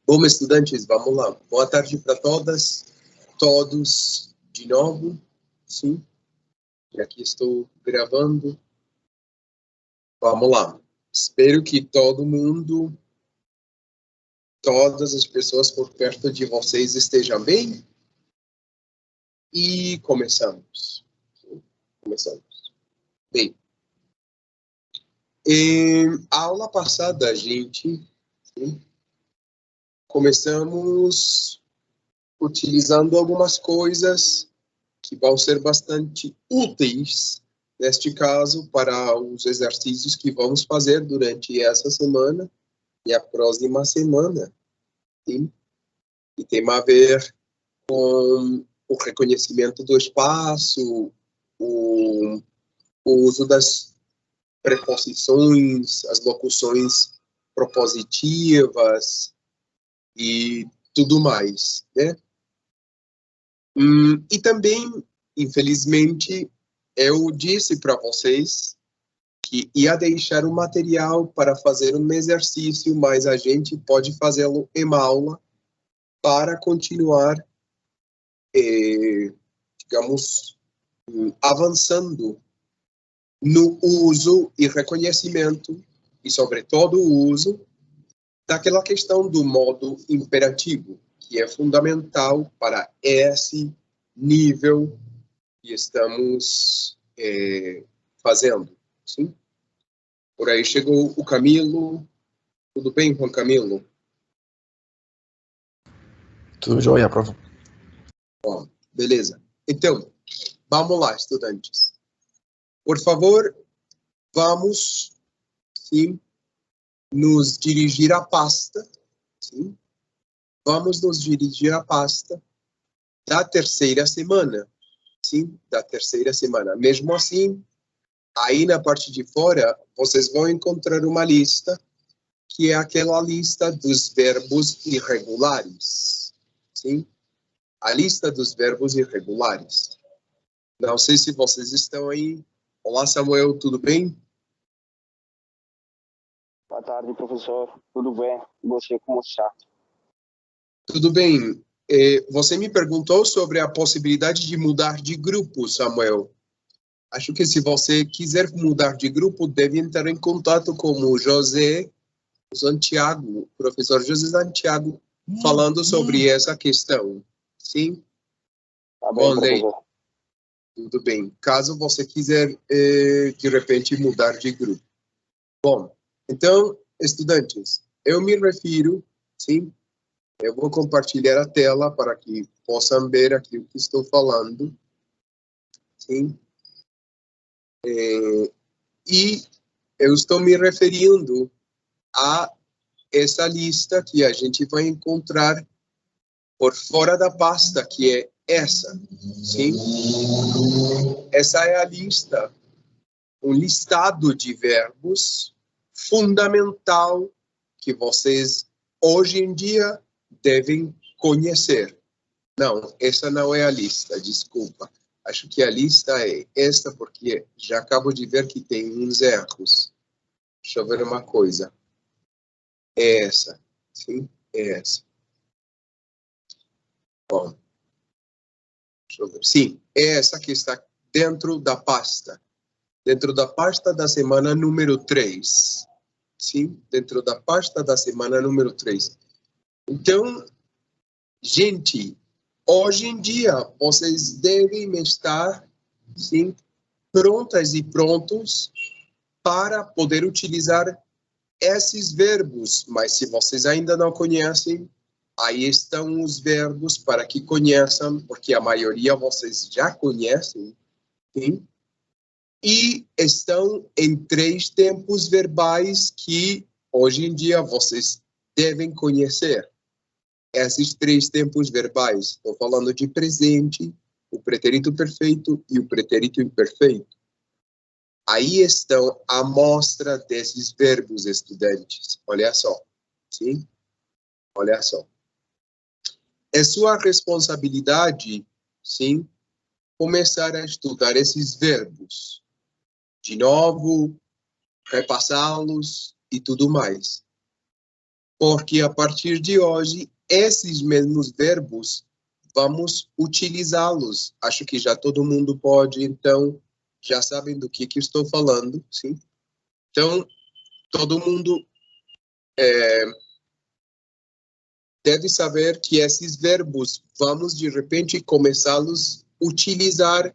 Bom, estudantes, vamos lá. Boa tarde para todas, todos de novo. Sim, e aqui estou gravando. Vamos lá. Espero que todo mundo, todas as pessoas por perto de vocês estejam bem. E começamos. Começamos. Bem, a aula passada, a gente começamos utilizando algumas coisas que vão ser bastante úteis, neste caso, para os exercícios que vamos fazer durante essa semana e a próxima semana. Sim? E tem a ver com o reconhecimento do espaço, o uso das preposições, as locuções propositivas e tudo mais, né? E também, infelizmente, eu disse para vocês que ia deixar um material para fazer um exercício, mas a gente pode fazê-lo em uma aula para continuar, digamos, avançando no uso e reconhecimento, e sobretudo o uso daquela questão do modo imperativo, que é fundamental para esse nível que estamos fazendo. Sim? Por aí chegou o Camilo. Tudo bem, Juan Camilo? Tudo jóia, prof. Bom, beleza. Então, vamos lá, estudantes. Por favor, vamos, sim, nos dirigir à pasta, sim? Vamos nos dirigir à pasta da terceira semana, sim? Da terceira semana. Mesmo assim, aí na parte de fora, vocês vão encontrar uma lista, que é aquela lista dos verbos irregulares, sim? A lista dos verbos irregulares. Não sei se vocês estão aí. Olá, Samuel, tudo bem? Boa tarde, professor. Tudo bem? E você, como está? Tudo bem. Você me perguntou sobre a possibilidade de mudar de grupo, Samuel. Acho que se você quiser mudar de grupo, deve entrar em contato com o José Santiago, professor José Santiago, falando sobre essa questão. Sim? Tá bem, professor. Tudo bem. Caso você quiser, de repente, mudar de grupo. Bom, então, estudantes, eu me refiro, sim, eu vou compartilhar a tela para que possam ver aqui o que estou falando, sim? E eu estou me referindo a essa lista que a gente vai encontrar por fora da pasta, que é essa, sim? Essa é a lista, um listado de verbos fundamental que vocês, hoje em dia, devem conhecer. Não, essa não é a lista, desculpa. Acho que a lista é esta, porque já acabo de ver que tem uns erros. Deixa eu ver uma coisa. É essa, sim? É essa. Bom, deixa eu ver. Sim, é essa que está dentro da pasta. Dentro da pasta da semana número 3. Sim, dentro da pasta da semana número 3. Então, gente, hoje em dia, vocês devem estar, sim, prontas e prontos para poder utilizar esses verbos. Mas se vocês ainda não conhecem, aí estão os verbos para que conheçam, porque a maioria vocês já conhecem, sim? E estão em 3 tempos verbais que, hoje em dia, vocês devem conhecer. Esses 3 tempos verbais, estou falando de presente, o pretérito perfeito e o pretérito imperfeito. Aí estão a amostra desses verbos, estudantes. Olha só, sim? Olha só. É sua responsabilidade, sim, começar a estudar esses verbos. De novo, repassá-los e tudo mais. porque a partir de hoje, esses mesmos verbos, vamos utilizá-los. Acho que já todo mundo pode, então, já sabem do que estou falando, sim? Então, todo mundo deve saber que esses verbos, vamos, de repente, começá-los a utilizar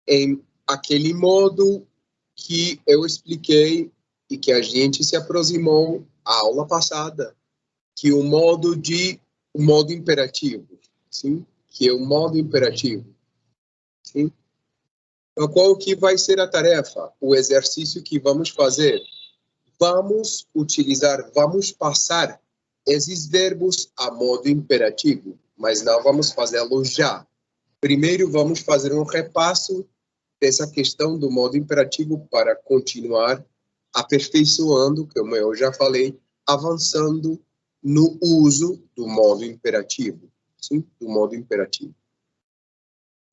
em aquele modo que eu expliquei e que a gente se aproximou à aula passada, que o modo imperativo, sim? Que é o modo imperativo, sim? Então, qual que vai ser a tarefa? O exercício que vamos fazer? Vamos passar esses verbos a modo imperativo, mas não vamos fazê-lo já. Primeiro, vamos fazer um repasso dessa questão do modo imperativo para continuar aperfeiçoando, como eu já falei, avançando no uso do modo imperativo, sim? Do modo imperativo.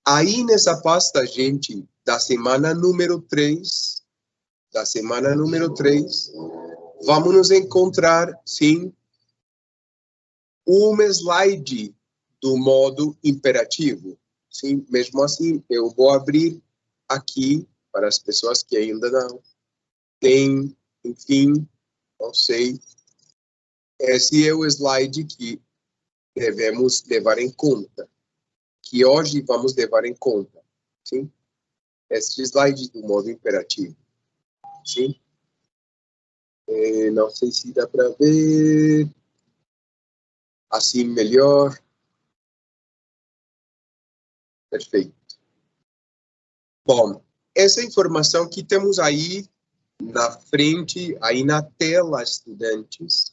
Aí, nessa pasta, gente, da semana número 3, vamos nos encontrar, sim, um slide do modo imperativo. Sim, mesmo assim, eu vou abrir aqui para as pessoas que ainda não têm, enfim, não sei. Esse é o slide que devemos levar em conta, que hoje vamos levar em conta, sim? Esse slide do modo imperativo, sim? Não sei se dá para ver assim melhor. Perfeito. Bom, essa informação que temos aí na frente, aí na tela, estudantes,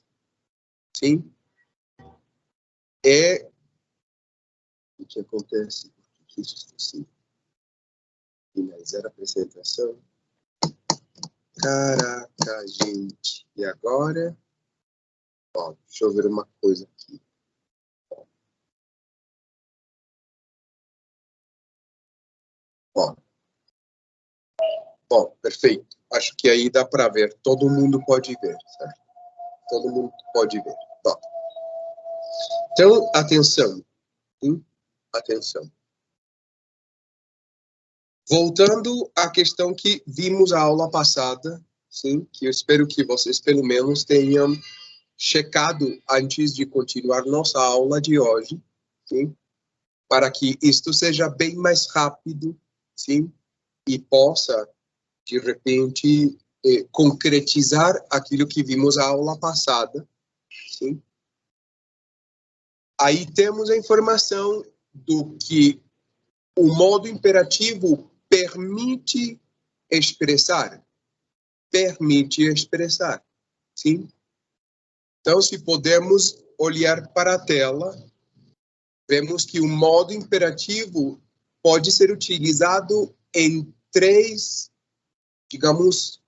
sim? O que acontece? Por que isso esqueci? Finalizar a apresentação. Caraca, gente. E agora? Ó, deixa eu ver uma coisa aqui. Ó. Bom, perfeito. Acho que aí dá para ver. Todo mundo pode ver, certo? Todo mundo pode ver. Bom. Então, atenção. Sim? Atenção. Voltando à questão que vimos a aula passada, sim, que eu espero que vocês pelo menos tenham checado antes de continuar nossa aula de hoje, sim, para que isto seja bem mais rápido, sim, e possa, de repente, concretizar aquilo que vimos a aula passada, sim. Aí temos a informação do que o modo imperativo permite expressar, sim? Então, se podemos olhar para a tela, vemos que o modo imperativo pode ser utilizado em três, digamos,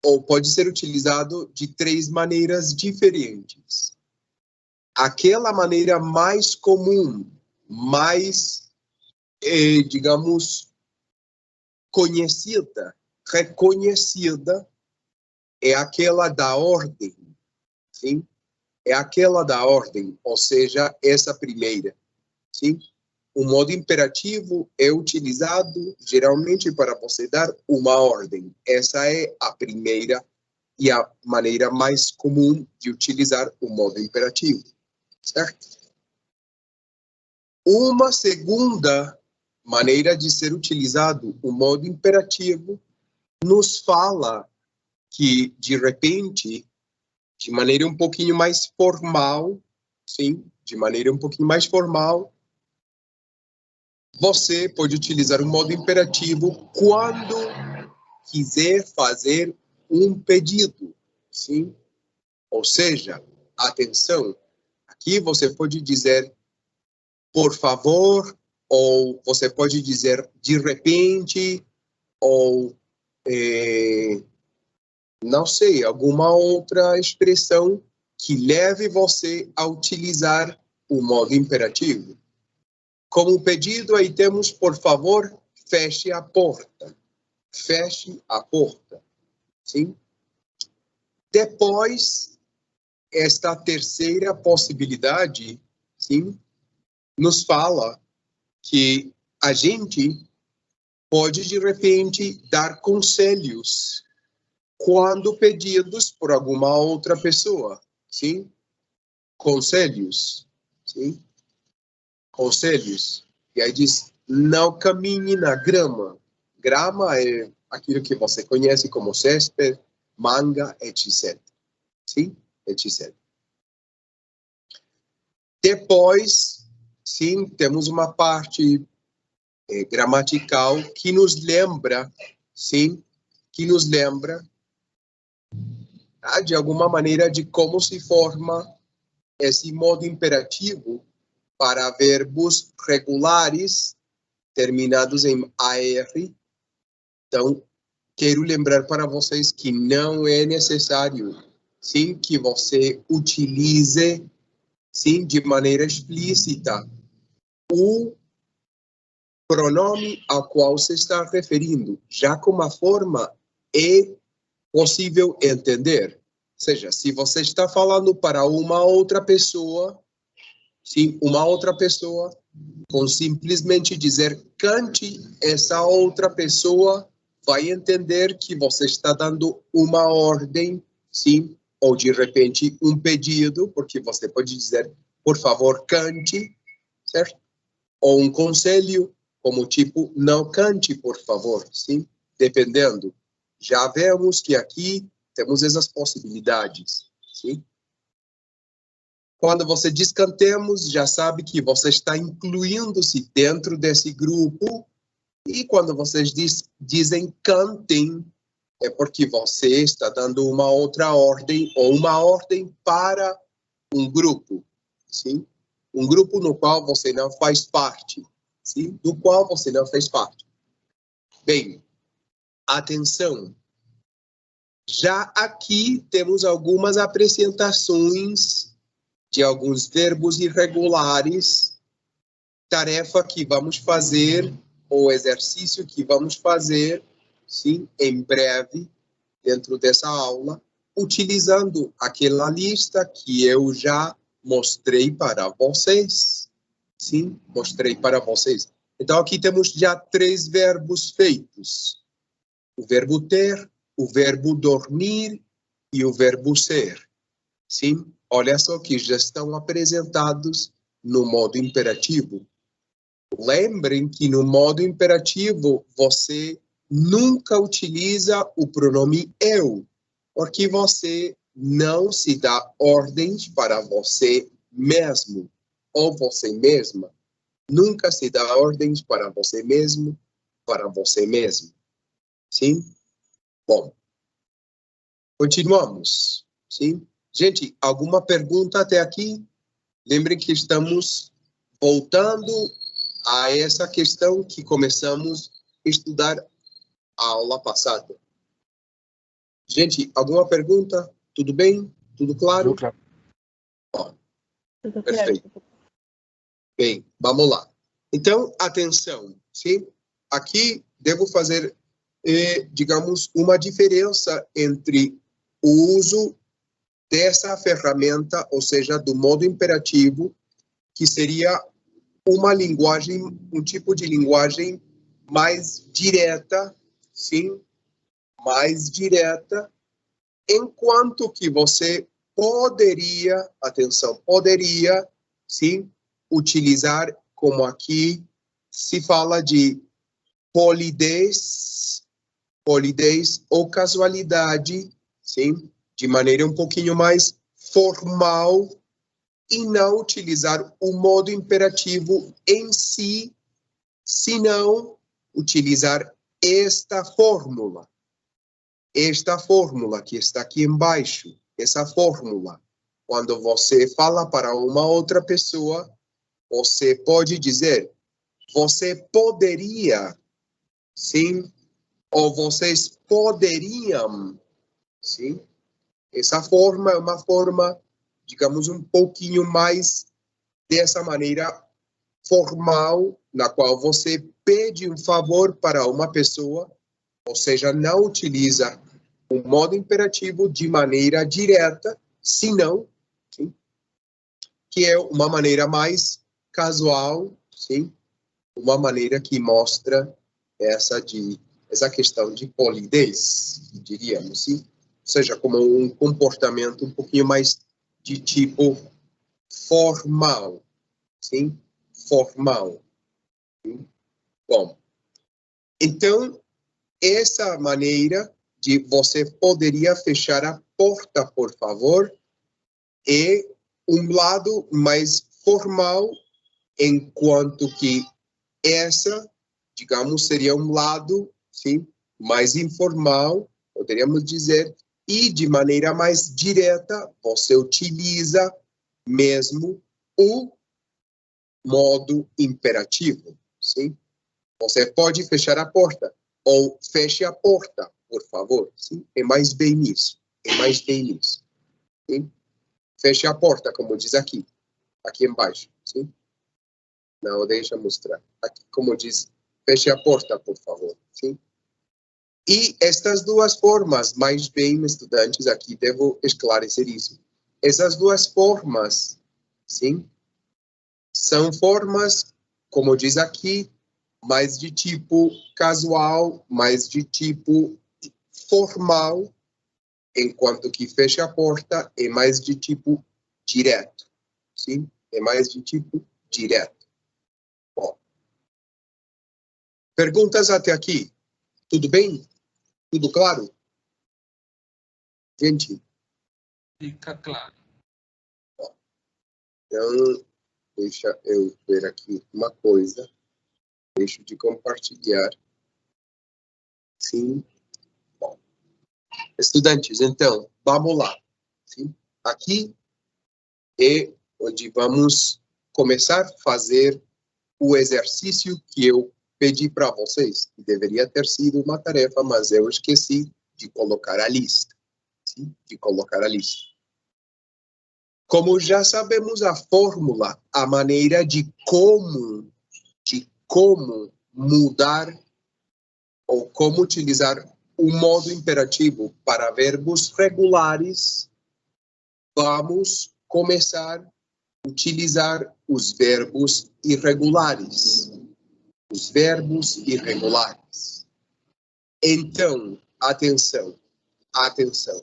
ou pode ser utilizado de três maneiras diferentes. Aquela maneira mais comum, mais, digamos, conhecida, reconhecida, é aquela da ordem, sim? É aquela da ordem, ou seja, essa primeira, sim? O modo imperativo é utilizado geralmente para você dar uma ordem. Essa é a primeira e a maneira mais comum de utilizar o modo imperativo, certo? Uma segunda maneira de ser utilizado o modo imperativo nos fala que, de repente, de maneira um pouquinho mais formal, sim, de maneira um pouquinho mais formal, você pode utilizar o modo imperativo quando quiser fazer um pedido, sim? Ou seja, atenção, aqui você pode dizer por favor, ou você pode dizer de repente, ou não sei, alguma outra expressão que leve você a utilizar o modo imperativo. Como pedido, aí temos, por favor, feche a porta. Feche a porta. Sim? Depois, esta terceira possibilidade, sim, nos fala que a gente pode, de repente, dar conselhos quando pedidos por alguma outra pessoa, sim? Conselhos, sim? Conselhos. E aí diz, não caminhe na grama. Grama é aquilo que você conhece como césped, manga, etc. Sim? Etc. Depois, sim, temos uma parte gramatical que nos lembra, sim, que nos lembra, de alguma maneira, de como se forma esse modo imperativo para verbos regulares terminados em AR. Então, quero lembrar para vocês que não é necessário, sim, que você utilize, sim, de maneira explícita o pronome ao qual se está referindo, já como a forma é possível entender. Ou seja, se você está falando para uma outra pessoa, sim, uma outra pessoa, com simplesmente dizer cante, essa outra pessoa vai entender que você está dando uma ordem, sim, ou de repente um pedido, porque você pode dizer, por favor, cante, certo? Ou um conselho, como tipo, não cante, por favor, sim? Dependendo. Já vemos que aqui temos essas possibilidades, sim? Quando você diz cantemos, já sabe que você está incluindo-se dentro desse grupo. E quando vocês dizem cantem, é porque você está dando uma outra ordem, ou uma ordem para um grupo, sim? Um grupo no qual você não faz parte, sim? Do qual você não faz parte. Bem, atenção. Já aqui temos algumas apresentações de alguns verbos irregulares, tarefa que vamos fazer, ou exercício que vamos fazer, sim, em breve, dentro dessa aula, utilizando aquela lista que eu já mostrei para vocês. Sim, mostrei para vocês. Então, aqui temos já 3 verbos feitos. O verbo ter, o verbo dormir e o verbo ser. Sim, olha só que já estão apresentados no modo imperativo. Lembrem que no modo imperativo você nunca utiliza o pronome eu, porque você não se dá ordens para você mesmo ou você mesma. Nunca se dá ordens para você mesmo, para você mesmo. Sim? Bom, continuamos. Sim? Gente, alguma pergunta até aqui? Lembrem que estamos voltando a essa questão que começamos a estudar a aula passada. Gente, alguma pergunta? Tudo bem? Tudo claro? Tudo claro. Ó, Tudo perfeito. claro. Bem, vamos lá. Então, atenção, sim? Aqui devo fazer, digamos, uma diferença entre o uso dessa ferramenta, ou seja, do modo imperativo, que seria uma linguagem, um tipo de linguagem mais direta, sim, mais direta, enquanto que você poderia, atenção, poderia, sim, utilizar, como aqui se fala de polidez ou casualidade, sim, de maneira um pouquinho mais formal, e não utilizar o modo imperativo em si, senão utilizar esta fórmula que está aqui embaixo, essa fórmula. Quando você fala para uma outra pessoa, você pode dizer, você poderia, sim, ou vocês poderiam, sim. Essa forma é uma forma, digamos, um pouquinho mais dessa maneira formal, na qual você pede um favor para uma pessoa, ou seja, não utiliza um modo imperativo de maneira direta, se não, sim, que é uma maneira mais casual, sim, uma maneira que mostra essa questão de polidez, diríamos, sim, ou seja, como um comportamento um pouquinho mais de tipo formal, sim, formal. Sim? Bom, então, essa maneira de você poderia fechar a porta, por favor, é um lado mais formal, enquanto que essa, digamos, seria um lado, sim, mais informal, poderíamos dizer, e de maneira mais direta, você utiliza mesmo o modo imperativo, sim? Você pode fechar a porta, ou feche a porta, por favor, sim? É mais bem nisso, é mais bem nisso, sim? Feche a porta, como diz aqui embaixo, sim? Não, deixa eu mostrar. Aqui, como diz, feche a porta, por favor, sim? E estas duas formas, mais bem, estudantes, aqui devo esclarecer isso. Essas duas formas, sim? São formas, como diz aqui, mais de tipo casual, mais de tipo formal, enquanto que fecha a porta é mais de tipo direto, sim? É mais de tipo direto. Bom, perguntas até aqui? Tudo bem? Tudo claro? Gente? Fica claro. Bom, então, deixa eu ver aqui uma coisa. Deixo de compartilhar. Sim. Bom. Estudantes, então, vamos lá. Sim? Aqui é onde vamos começar a fazer o exercício que eu pedi para vocês, que deveria ter sido uma tarefa, mas eu esqueci de colocar a lista. Sim? De colocar a lista. Como já sabemos a fórmula, a maneira de como mudar ou como utilizar o modo imperativo para verbos regulares, vamos começar a utilizar os verbos irregulares. Os verbos irregulares. Então, atenção, atenção.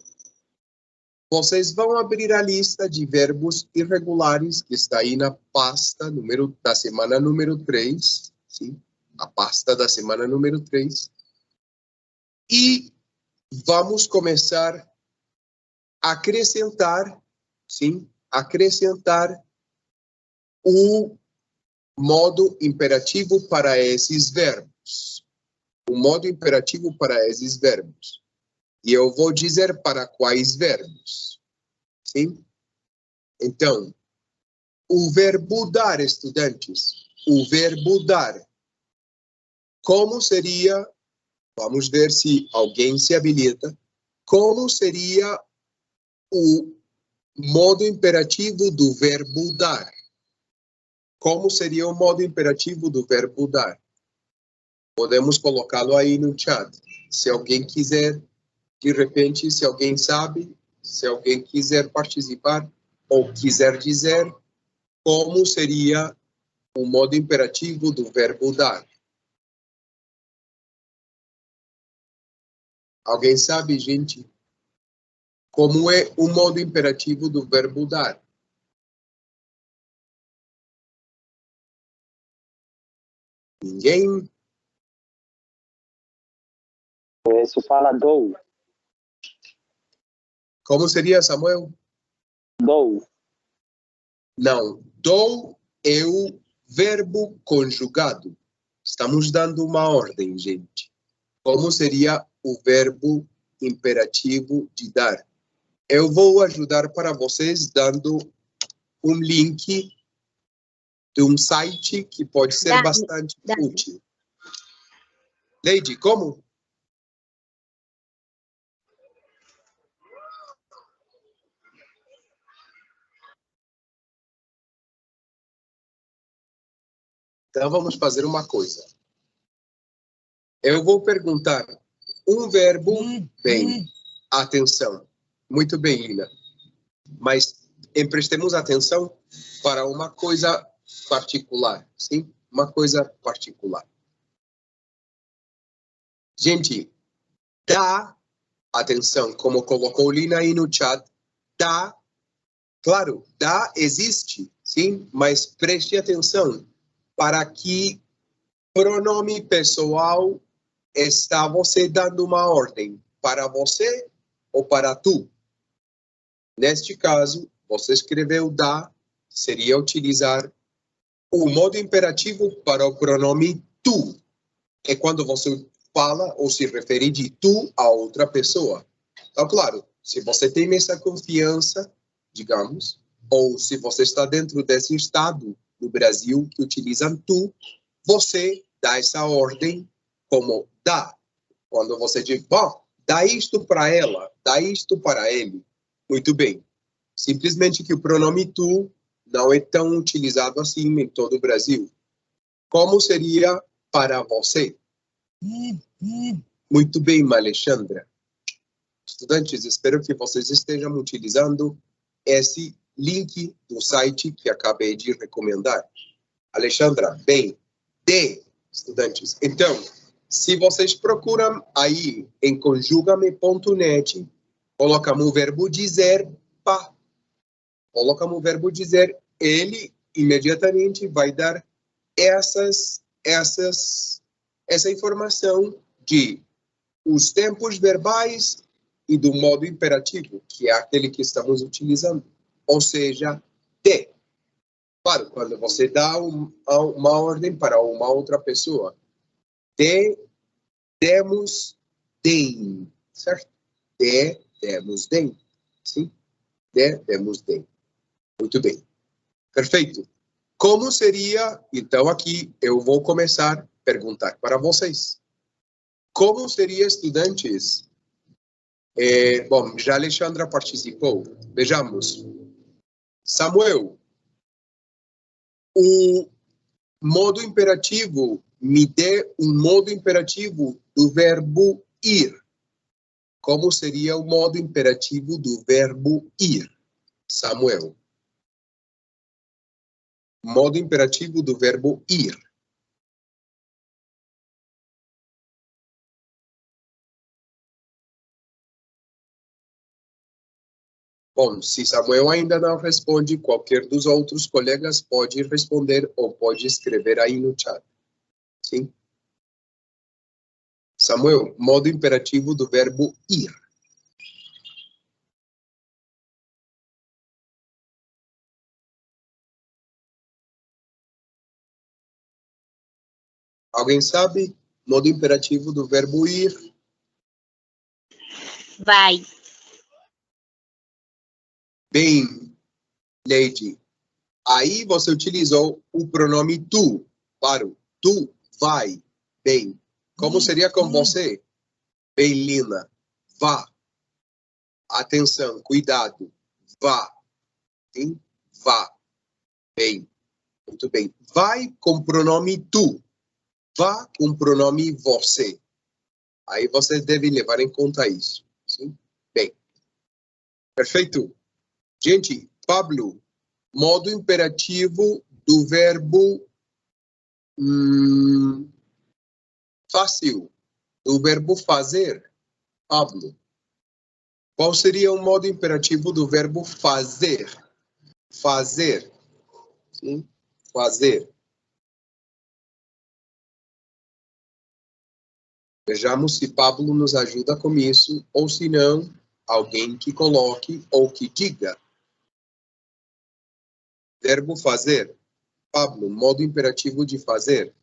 Vocês vão abrir a lista de verbos irregulares que está aí na pasta da semana número 3, sim? A pasta da semana número 3. E vamos começar a acrescentar, sim? Acrescentar o modo imperativo para esses verbos. O modo imperativo para esses verbos. E eu vou dizer para quais verbos. Sim? Então, o verbo dar, estudantes. O verbo dar. Como seria, vamos ver se alguém se habilita, como seria o modo imperativo do verbo dar? Como seria o modo imperativo do verbo dar? Podemos colocá-lo aí no chat. Se alguém quiser, de repente, se alguém sabe, se alguém quiser participar ou quiser dizer como seria o modo imperativo do verbo dar. Alguém sabe, gente? Como é o modo imperativo do verbo dar? Ninguém? Isso fala dou. Como seria, Samuel? Dou. Não. Dou é o verbo conjugado. Estamos dando uma ordem, gente. Como seria o verbo imperativo de dar? Eu vou ajudar para vocês dando um link de um site que pode ser bastante útil. Leide, como? Então, vamos fazer uma coisa. Eu vou perguntar um verbo, bem, atenção. Muito bem, Lina. Mas emprestemos atenção para uma coisa particular, sim? Uma coisa particular. Gente, dá atenção, como colocou Lina aí no chat, dá, claro, dá existe, sim? Mas preste atenção para que pronome pessoal está você dando uma ordem para você ou para tu. Neste caso, você escreveu dá, seria utilizar o modo imperativo para o pronome tu. É quando você fala ou se refere de tu a outra pessoa. Então, claro, se você tem essa confiança, digamos, ou se você está dentro desse estado no Brasil que utilizam tu, você dá essa ordem como dá. Quando você diz, bom, dá isto para ela, dá isto para ele. Muito bem. Simplesmente que o pronome tu não é tão utilizado assim em todo o Brasil. Como seria para você? Muito bem, Alexandra. Estudantes, espero que vocês estejam utilizando esse link do site que acabei de recomendar. Alexandra, bem, estudantes. Então, se vocês procuram aí em conjugame.net, colocam o verbo dizer, pá. Colocam o verbo dizer, ele imediatamente vai dar essa informação de os tempos verbais e do modo imperativo, que é aquele que estamos utilizando. Ou seja, de. Claro, quando você dá uma ordem para uma outra pessoa, demos, deem, certo? Demos, deem. Sim? Demos, deem. Muito bem. Perfeito. Como seria, então aqui eu vou começar a perguntar para vocês. Como seria, estudantes? Bom, já a Alexandra participou. Vejamos. Samuel, o modo imperativo, me dê um modo imperativo do verbo ir. Como seria o modo imperativo do verbo ir? Samuel. Modo imperativo do verbo ir. Bom, se Samuel ainda não responde, qualquer dos outros colegas pode responder ou pode escrever aí no chat. Sim? Samuel, modo imperativo do verbo ir. Alguém sabe? Modo imperativo do verbo ir. Vai. Bem, Lady. Aí você utilizou o pronome tu. Claro, tu vai. Bem. Como seria com você? Bem, Lina. Vá. Atenção, cuidado. Vá. Sim? Vá. Bem. Muito bem. Vai com pronome tu. Vá com pronome você. Aí você deve levar em conta isso. Sim? Bem. Perfeito. Gente, Pablo, modo imperativo do verbo fácil, do verbo fazer. Pablo, qual seria o modo imperativo do verbo fazer? Fazer. Sim? Fazer. Vejamos se Pablo nos ajuda com isso, ou se não, alguém que coloque ou que diga. Verbo fazer. Pablo, modo imperativo de fazer.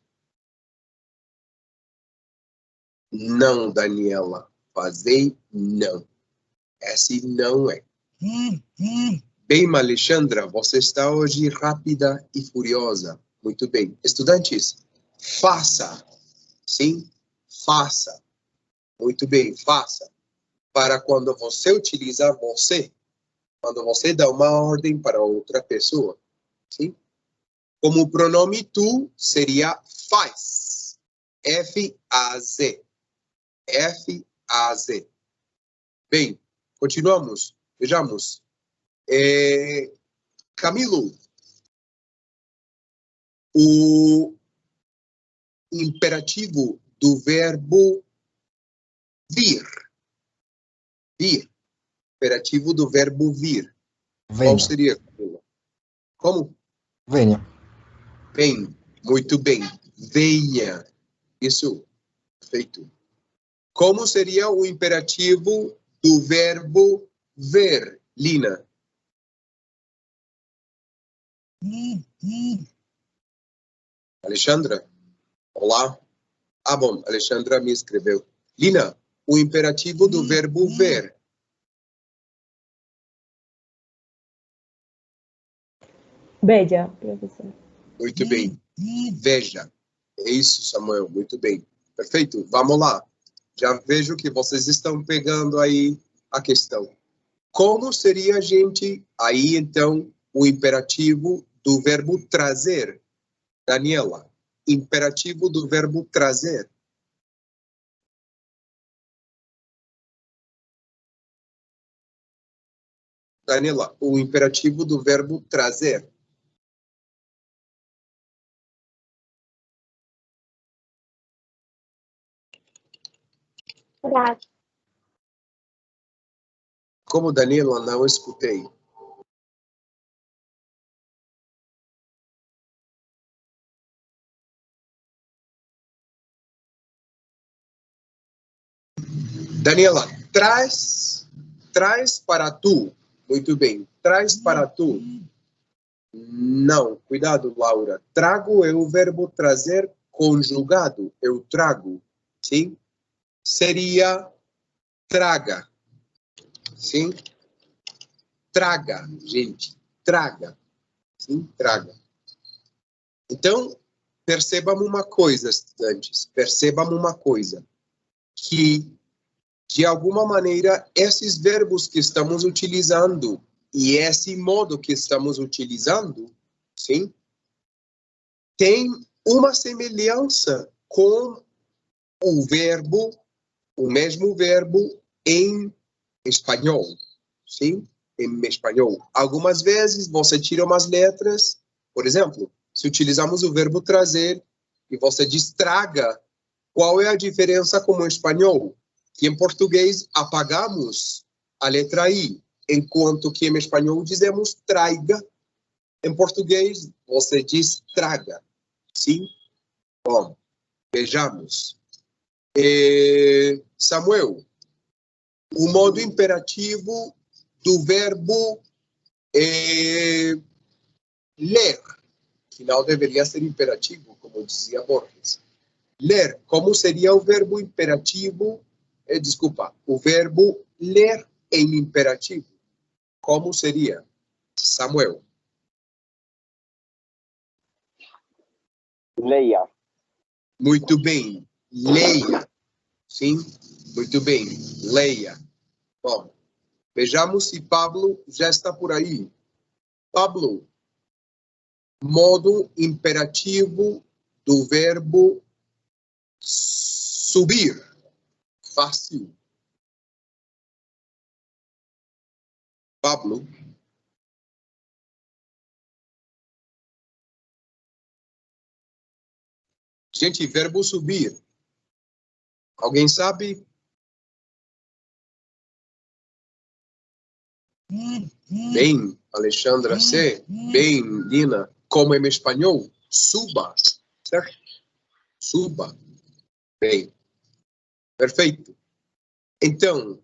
Não, Daniela. Fazer, não. Esse não é. Bem, Alexandra, você está hoje rápida e furiosa. Muito bem. Estudantes, faça. Sim, faça. Muito bem, faça. Para quando você utiliza você. Quando você dá uma ordem para outra pessoa. Sim? Como o pronome tu seria faz. F-A-Z. F-A-Z. Bem, continuamos. Vejamos. Camilo, o imperativo do verbo vir. Vir. Imperativo do verbo vir. Venha. Qual seria, Camilo? Como? Venha. Bem, muito bem. Venha. Isso. Perfeito. Como seria o imperativo do verbo ver, Lina? Alexandra? Olá. Ah, bom, Alexandra me escreveu. Lina, o imperativo do verbo ver. Veja, professor. Muito bem. Veja. É isso, Samuel. Muito bem. Perfeito. Vamos lá. Já vejo que vocês estão pegando aí a questão. Como seria, gente, aí, então, o imperativo do verbo trazer? Daniela, imperativo do verbo trazer. Daniela, o imperativo do verbo trazer. Traz. Como, Daniela, não escutei. Daniela, traz para tu. Muito bem. Traz para tu. Não, cuidado, Laura. Trago é o verbo trazer conjugado. Eu trago. Sim? Seria traga. Sim? Traga, gente. Traga. Sim? Traga. Então, percebam uma coisa, estudantes. Percebam uma coisa. Que, de alguma maneira, esses verbos que estamos utilizando e esse modo que estamos utilizando, sim, tem uma semelhança com o verbo, o mesmo verbo em espanhol, sim, em espanhol. Algumas vezes você tira umas letras, por exemplo, se utilizamos o verbo trazer e você diz traga, qual é a diferença com o espanhol? Que em português apagamos a letra I, enquanto que em espanhol dizemos traiga. Em português você diz traga. Sim? Bom, vejamos. Samuel, o modo imperativo do verbo ler, que não deveria ser imperativo, como dizia Borges. Ler, como seria o verbo imperativo, o verbo ler em imperativo? Como seria? Samuel. Leia. Muito bem. Leia. Sim? Muito bem. Leia. Bom, vejamos se Pablo já está por aí. Pablo, modo imperativo do verbo subir. Fácil. Pablo. Gente, verbo subir. Alguém sabe? Bem, Alexandra C. Bem, Lina. Como em espanhol? Suba. Certo? Suba. Bem. Perfeito. Então,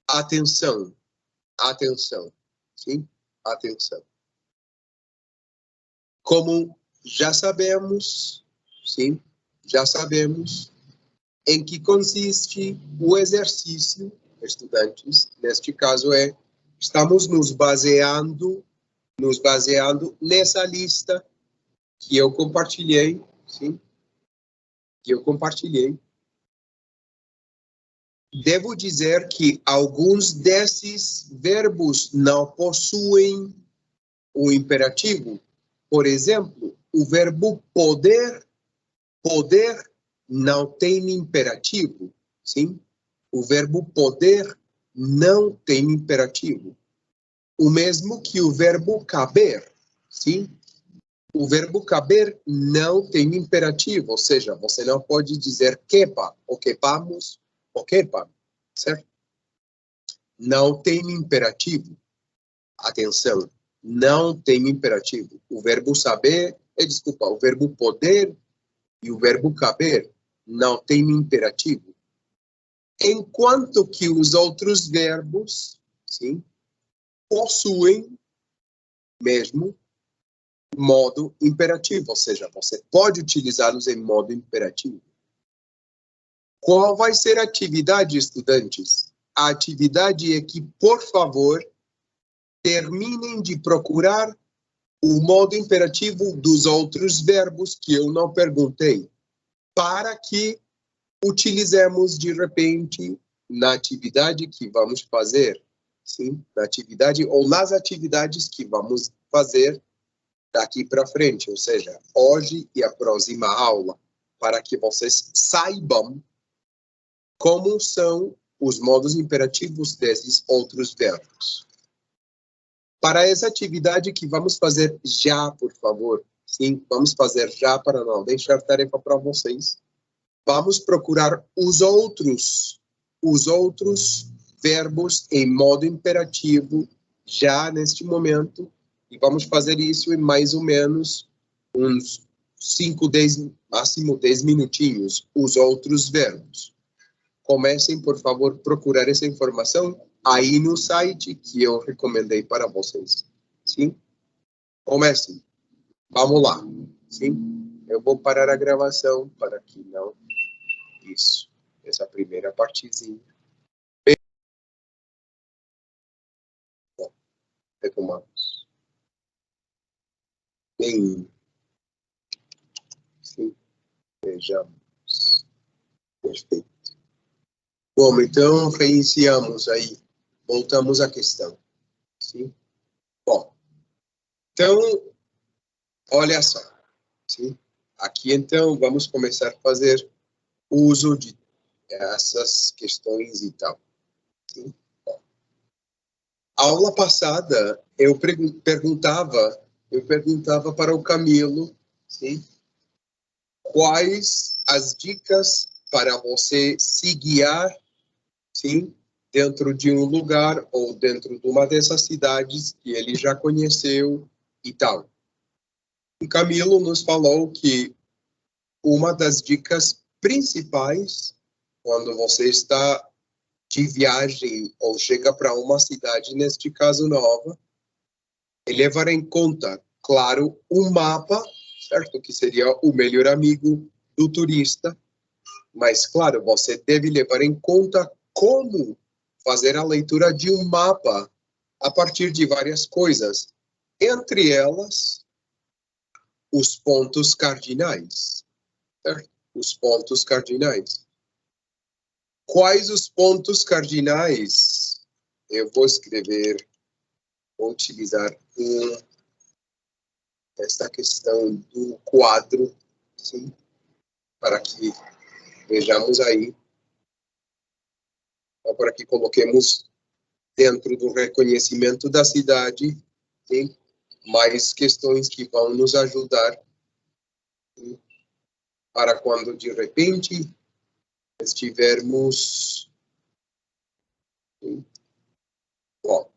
atenção. Atenção. Sim? Atenção. Como já sabemos, sim? Já sabemos em que consiste o exercício, estudantes. Neste caso estamos nos baseando nessa lista que eu compartilhei, sim? Que eu compartilhei. Devo dizer que alguns desses verbos não possuem o imperativo. Por exemplo, o verbo poder não tem imperativo, sim? O verbo poder não tem imperativo. O mesmo que o verbo caber, sim? O verbo caber não tem imperativo, ou seja, você não pode dizer quepa, ou quepamos, ou quepa, certo? Não tem imperativo. Atenção, não tem imperativo. O verbo saber, o verbo poder e o verbo caber não tem imperativo. Enquanto que os outros verbos, sim, possuem mesmo modo imperativo, ou seja, você pode utilizá-los em modo imperativo. Qual vai ser a atividade, estudantes? A atividade é que, por favor, terminem de procurar o modo imperativo dos outros verbos que eu não perguntei, para que utilizemos de repente na atividade que vamos fazer, sim, na atividade ou nas atividades que vamos fazer daqui para frente, ou seja, hoje e a próxima aula, para que vocês saibam como são os modos imperativos desses outros verbos. Para essa atividade que vamos fazer já, por favor, sim, vamos fazer já para não deixar tarefa para vocês. Vamos procurar os outros verbos em modo imperativo já neste momento e vamos fazer isso em mais ou menos uns 5, 10, máximo 10 minutinhos, os outros verbos. Comecem, por favor, procurar essa informação aí no site que eu recomendei para vocês. Sim? Comecem. Vamos lá. Sim? Eu vou parar a gravação para que não... Isso. Essa primeira partezinha. Bom, retomamos. Bem. Sim. Vejamos. Perfeito. Bom, então, reiniciamos aí. Voltamos à questão. Sim? Bom, então, olha só. Sim? Aqui, então, vamos começar a fazer uso de essas questões e tal. Sim? Bom, a aula passada, eu perguntava para o Camilo, sim? Quais as dicas para você se guiar, sim, dentro de um lugar ou dentro de uma dessas cidades que ele já conheceu e tal. O Camilo nos falou que uma das dicas principais quando você está de viagem ou chega para uma cidade, neste caso nova, é levar em conta, claro, um mapa, certo? Que seria o melhor amigo do turista, mas, claro, você deve levar em conta como fazer a leitura de um mapa a partir de várias coisas, entre elas, os pontos cardinais, certo? Os pontos cardinais. Quais os pontos cardinais? Eu vou escrever, vou utilizar esta questão do quadro, sim, para que vejamos aí, para que coloquemos dentro do reconhecimento da cidade, sim, mais questões que vão nos ajudar, sim, para quando de repente estivermos... Sim. Bom,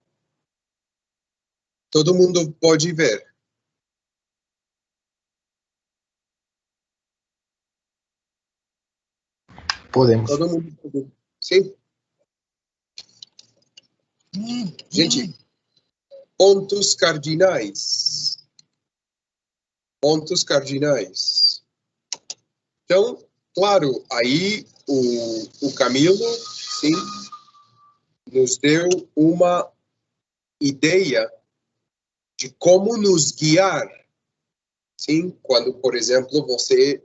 todo mundo pode ver. Podemos. Todo mundo pode ver. Sim? Gente, pontos cardinais. Pontos cardinais. Então, claro, aí o Camilo, sim, nos deu uma ideia de como nos guiar, sim, quando, por exemplo, você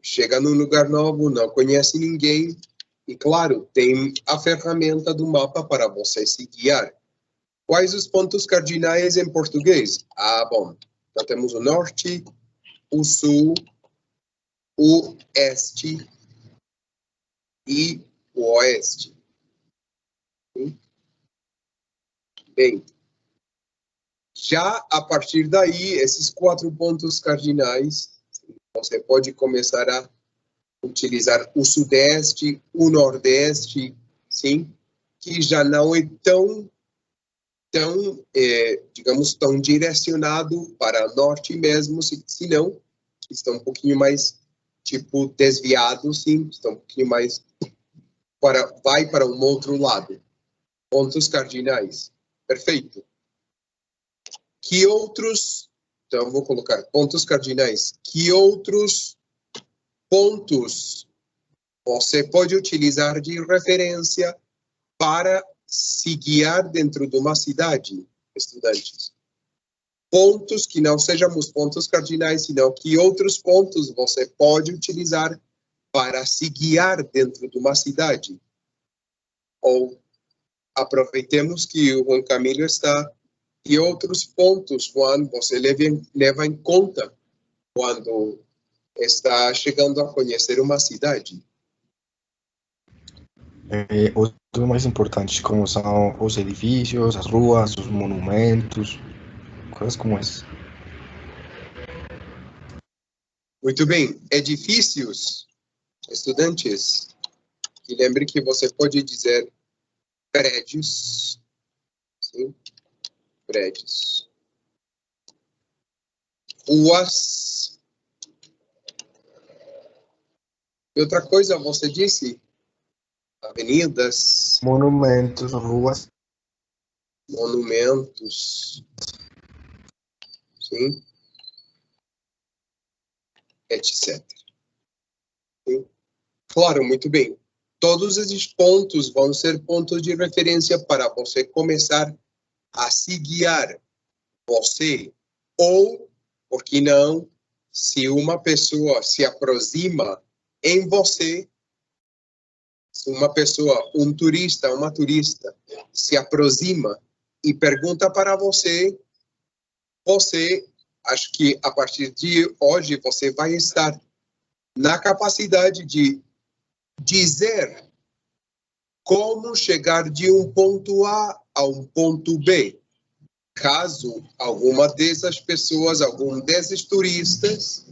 chega num lugar novo, não conhece ninguém, e, claro, tem a ferramenta do mapa para você se guiar. Quais os pontos cardinais em português? Ah, bom, então temos o norte, o sul, o este e o oeste. Bem, já a partir daí, esses 4 pontos cardinais, você pode começar a utilizar o sudeste, o nordeste, sim, que já não é tão digamos, tão direcionado para norte mesmo, senão estão um pouquinho mais, tipo, desviados, sim, estão um pouquinho mais vai para um outro lado. Pontos cardinais. Perfeito. Que outros, então vou colocar pontos cardinais. Que outros pontos você pode utilizar de referência para se guiar dentro de uma cidade, estudantes? Pontos que não sejam os pontos cardinais, senão que outros pontos você pode utilizar para se guiar dentro de uma cidade. Ou aproveitemos que o Juan Camilo está, e outros pontos, Juan, você leva em conta quando está chegando a conhecer uma cidade. Outro mais importante, como são os edifícios, as ruas, os monumentos, coisas como essa. Muito bem. Edifícios, estudantes, que lembre que você pode dizer prédios, sim? Prédios. Ruas. E outra coisa, você disse? Avenidas. Monumentos, ruas. Monumentos. Sim? Etc. Sim? Claro, muito bem. Todos esses pontos vão ser pontos de referência para você começar a se guiar. Você, ou, por que não, se uma pessoa se aproxima em você, se uma pessoa, um turista, uma turista, se aproxima e pergunta para você, acho que a partir de hoje, você vai estar na capacidade de dizer como chegar de um ponto A a um ponto B. Caso alguma dessas pessoas, algum desses turistas,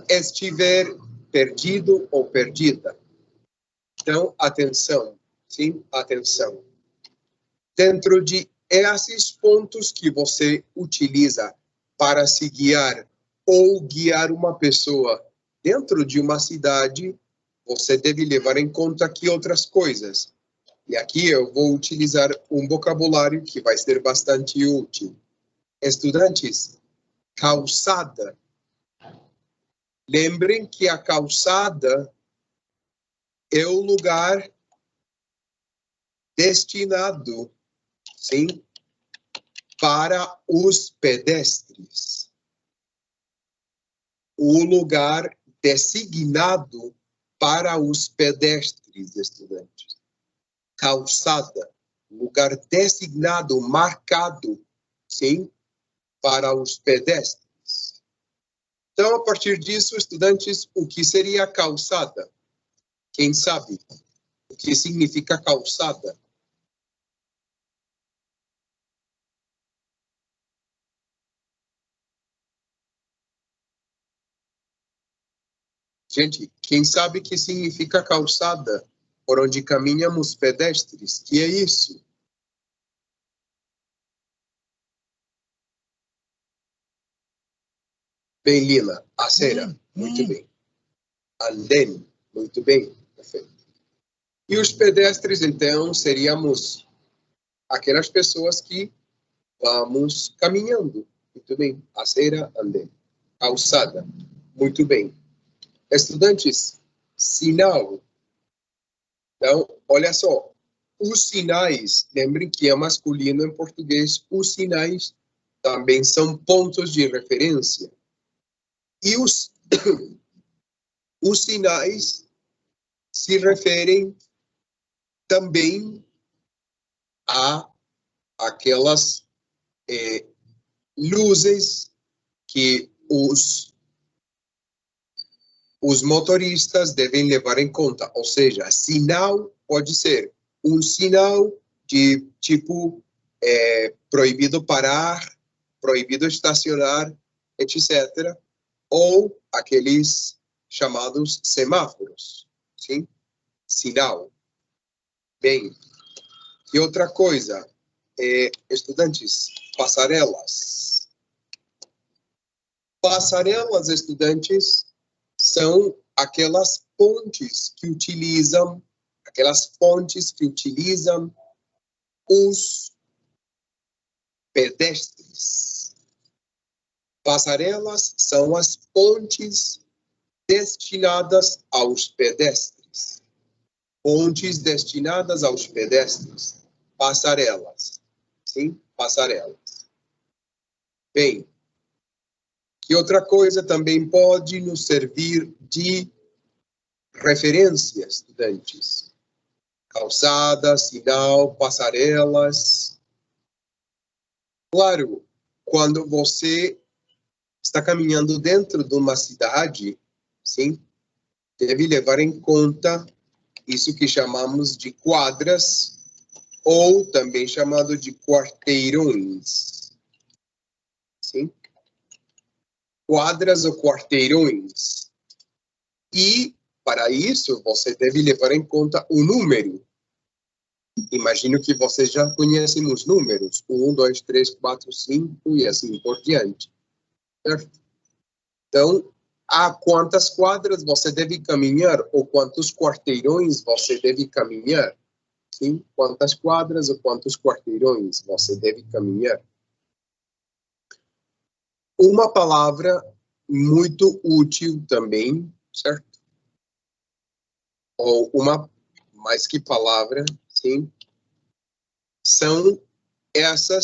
estiver perdido ou perdida. Então, atenção, sim, atenção. Dentro de esses pontos que você utiliza para se guiar ou guiar uma pessoa dentro de uma cidade, você deve levar em conta aqui outras coisas. E aqui eu vou utilizar um vocabulário que vai ser bastante útil. Estudantes, calçada. Lembrem que a calçada é o lugar destinado, sim, para os pedestres. O lugar designado para os pedestres, estudantes. Calçada, lugar designado, marcado, sim, para os pedestres. Então, a partir disso, estudantes, o que seria calçada? Quem sabe o que significa calçada? Gente, quem sabe o que significa calçada? Por onde caminham os pedestres? Que é isso? Bem, Lila, acera, muito bem. Andém, muito bem, perfeito. E os pedestres, então, seríamos aquelas pessoas que vamos caminhando. Muito bem, acera, andém. Calçada, muito bem. Estudantes, sinal. Então, olha só, os sinais, lembrem que é masculino em português, os sinais também são pontos de referência. E os sinais se referem também a aquelas luzes que os motoristas devem levar em conta. Ou seja, sinal pode ser um sinal de tipo proibido parar, proibido estacionar, etc. Ou aqueles chamados semáforos, sim? Sinal. Bem, e outra coisa, estudantes, passarelas. Passarelas, estudantes, são aquelas pontes que utilizam os pedestres. Passarelas são as pontes destinadas aos pedestres. Pontes destinadas aos pedestres. Passarelas. Sim, passarelas. Bem, que outra coisa também pode nos servir de referência, estudantes? Calçada, sinal, passarelas. Claro, quando você está caminhando dentro de uma cidade, sim, deve levar em conta isso que chamamos de quadras, ou também chamado de quarteirões. Sim? Quadras ou quarteirões. E, para isso, você deve levar em conta o número. Imagino que vocês já conhecem os números. 1, 2, 3, 4, 5 e assim por diante. Certo? Então, a quantas quadras você deve caminhar ou quantos quarteirões você deve caminhar? Sim? Quantas quadras ou quantos quarteirões você deve caminhar? Uma palavra muito útil também, certo? Ou uma, mais que palavra, sim? São essa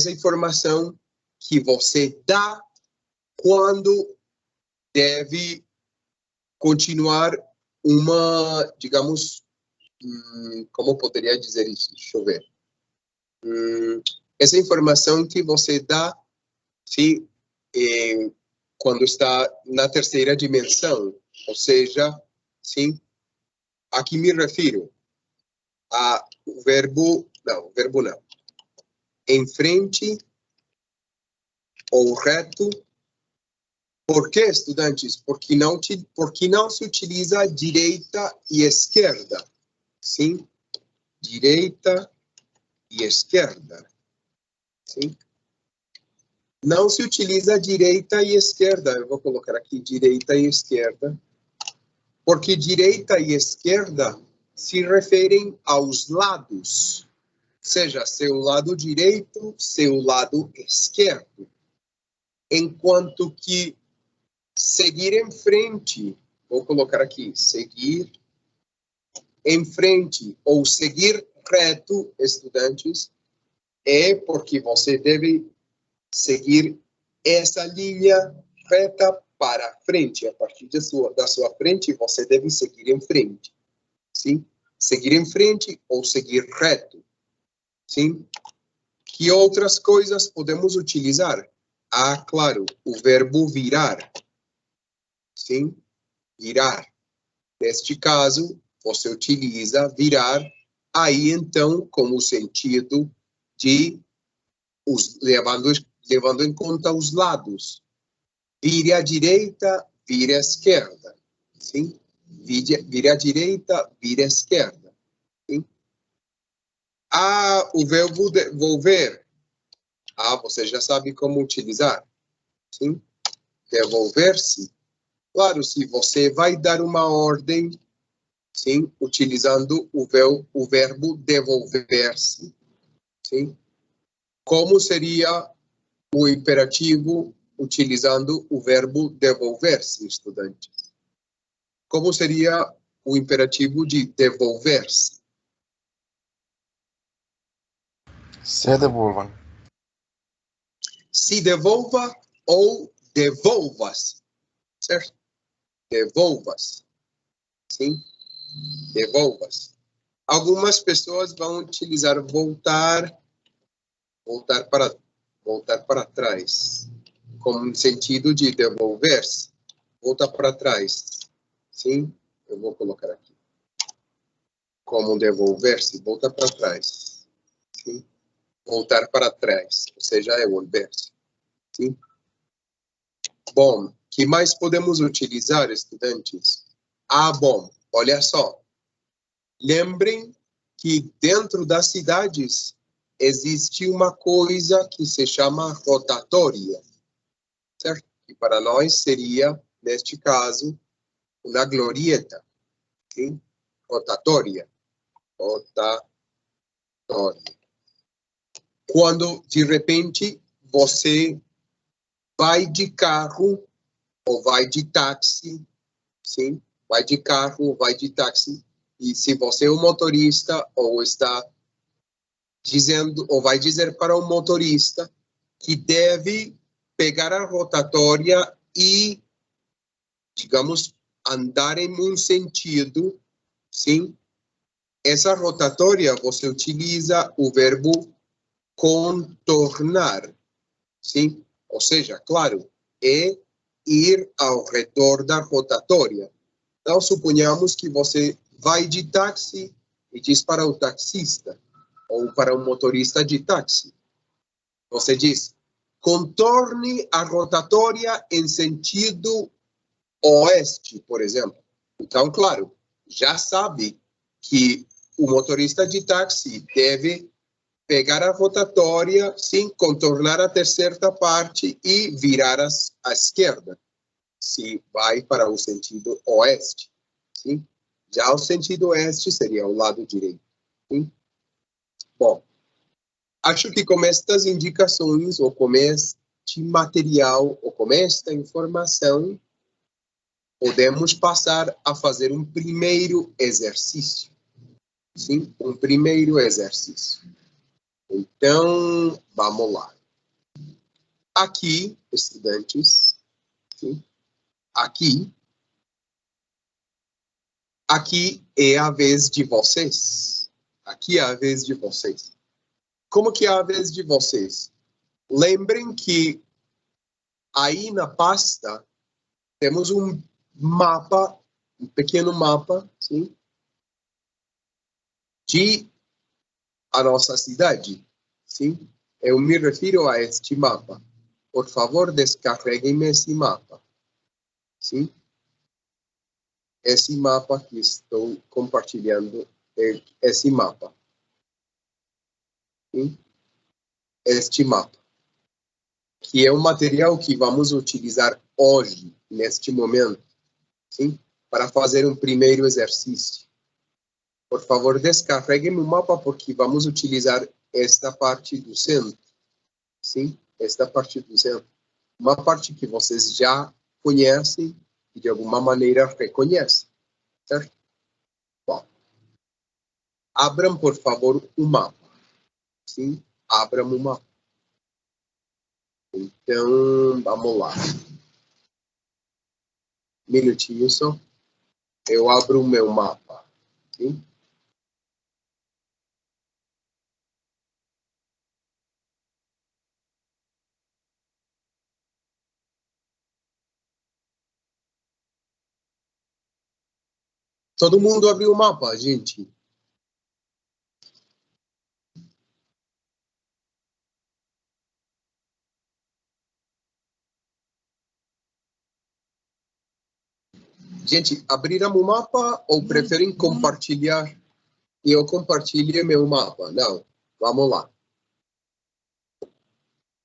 informação que você dá quando deve continuar uma, digamos, como poderia dizer isso? Deixa eu ver. Essa informação que você dá, sim, quando está na terceira dimensão, ou seja, sim, a que me refiro? O verbo não. Em frente ou reto. Por que, estudantes? Porque não se utiliza direita e esquerda. Sim? Direita e esquerda. Sim? Não se utiliza direita e esquerda. Eu vou colocar aqui direita e esquerda. Porque direita e esquerda se referem aos lados. Seja seu lado direito, seu lado esquerdo. Enquanto que seguir em frente, vou colocar aqui, seguir em frente ou seguir reto, estudantes, é porque você deve seguir essa linha reta para frente. A partir da sua frente, você deve seguir em frente. Sim? Seguir em frente ou seguir reto. Sim? Que outras coisas podemos utilizar? Claro, o verbo virar. Sim? Virar. Neste caso, você utiliza virar, aí então, como sentido de levando em conta os lados. Vire à direita, vire à esquerda. Sim? Vire à direita, vire à esquerda. Sim? O verbo devolver. Você já sabe como utilizar. Sim? Devolver-se. Claro, se você vai dar uma ordem, sim, utilizando o verbo devolver-se, sim? Como seria o imperativo utilizando o verbo devolver-se, estudante? Como seria o imperativo de devolver-se? Se devolvam. Se devolva ou devolva-se, certo? Devolva-se, sim? Devolva-se. Algumas pessoas vão utilizar voltar para trás, como no sentido de devolver-se, voltar para trás. Sim? Eu vou colocar aqui. como devolver-se, volta para trás. Sim? Voltar para trás, ou seja, devolver-se. Sim? Bom, que mais podemos utilizar, estudantes? Bom, olha só. Lembrem que dentro das cidades existe uma coisa que se chama rotatória, certo? Que para nós seria, neste caso, uma glorieta, sim? Rotatória. Quando, de repente, você vai de carro ou vai de táxi, sim? Vai de carro ou vai de táxi, e se você é um motorista ou está dizendo, ou vai dizer para o motorista que deve pegar a rotatória e, digamos, andar em um sentido, sim? Essa rotatória, você utiliza o verbo contornar, sim? Ou seja, claro, é ir ao redor da rotatória. Então, suponhamos que você vai de táxi e diz para o taxista, ou para o motorista de táxi. Você diz, contorne a rotatória em sentido oeste, por exemplo. Então, claro, já sabe que o motorista de táxi deve pegar a rotatória, sim, contornar a terceira parte e virar à esquerda, se vai para o sentido oeste, sim? Já o sentido oeste seria o lado direito, sim? Bom, acho que com estas indicações, ou com este material, ou com esta informação, podemos passar a fazer um primeiro exercício. Sim, um primeiro exercício. Então, vamos lá. Aqui, estudantes, sim? Aqui é a vez de vocês. Aqui é a vez de vocês. Como que é a vez de vocês? Lembrem que aí na pasta temos um mapa, um pequeno mapa, sim? De a nossa cidade, sim? Eu me refiro a este mapa. Por favor, descarreguem esse mapa, sim? Esse mapa que estou compartilhando é esse mapa, sim? Este mapa, que é o material que vamos utilizar hoje, neste momento, sim? Para fazer um primeiro exercício. Por favor, descarreguem o mapa, porque vamos utilizar esta parte do centro. Sim, esta parte do centro. Uma parte que vocês já conhecem e de alguma maneira reconhecem. Certo? Bom, abram, por favor, o mapa. Sim, abram o mapa. Então, vamos lá. Minutinho só. Eu abro o meu mapa. Sim? Todo mundo abriu o mapa, gente? Gente, abriram o mapa ou preferem compartilhar? E eu compartilhe meu mapa? Não. Vamos lá.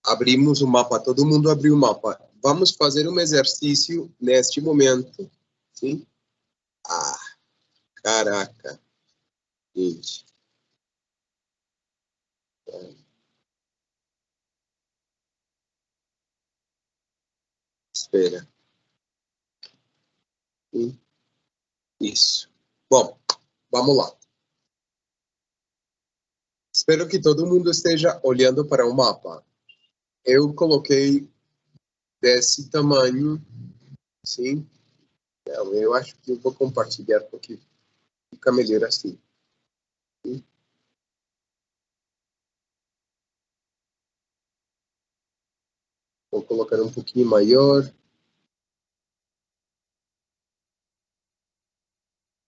Abrimos o mapa, todo mundo abriu o mapa. Vamos fazer um exercício neste momento. Sim? Caraca. Gente. Espera. Isso. Bom, vamos lá. Espero que todo mundo esteja olhando para o mapa. Eu coloquei desse tamanho, sim? Então, eu acho que eu vou compartilhar porque fica melhor assim. Sim? Vou colocar um pouquinho maior.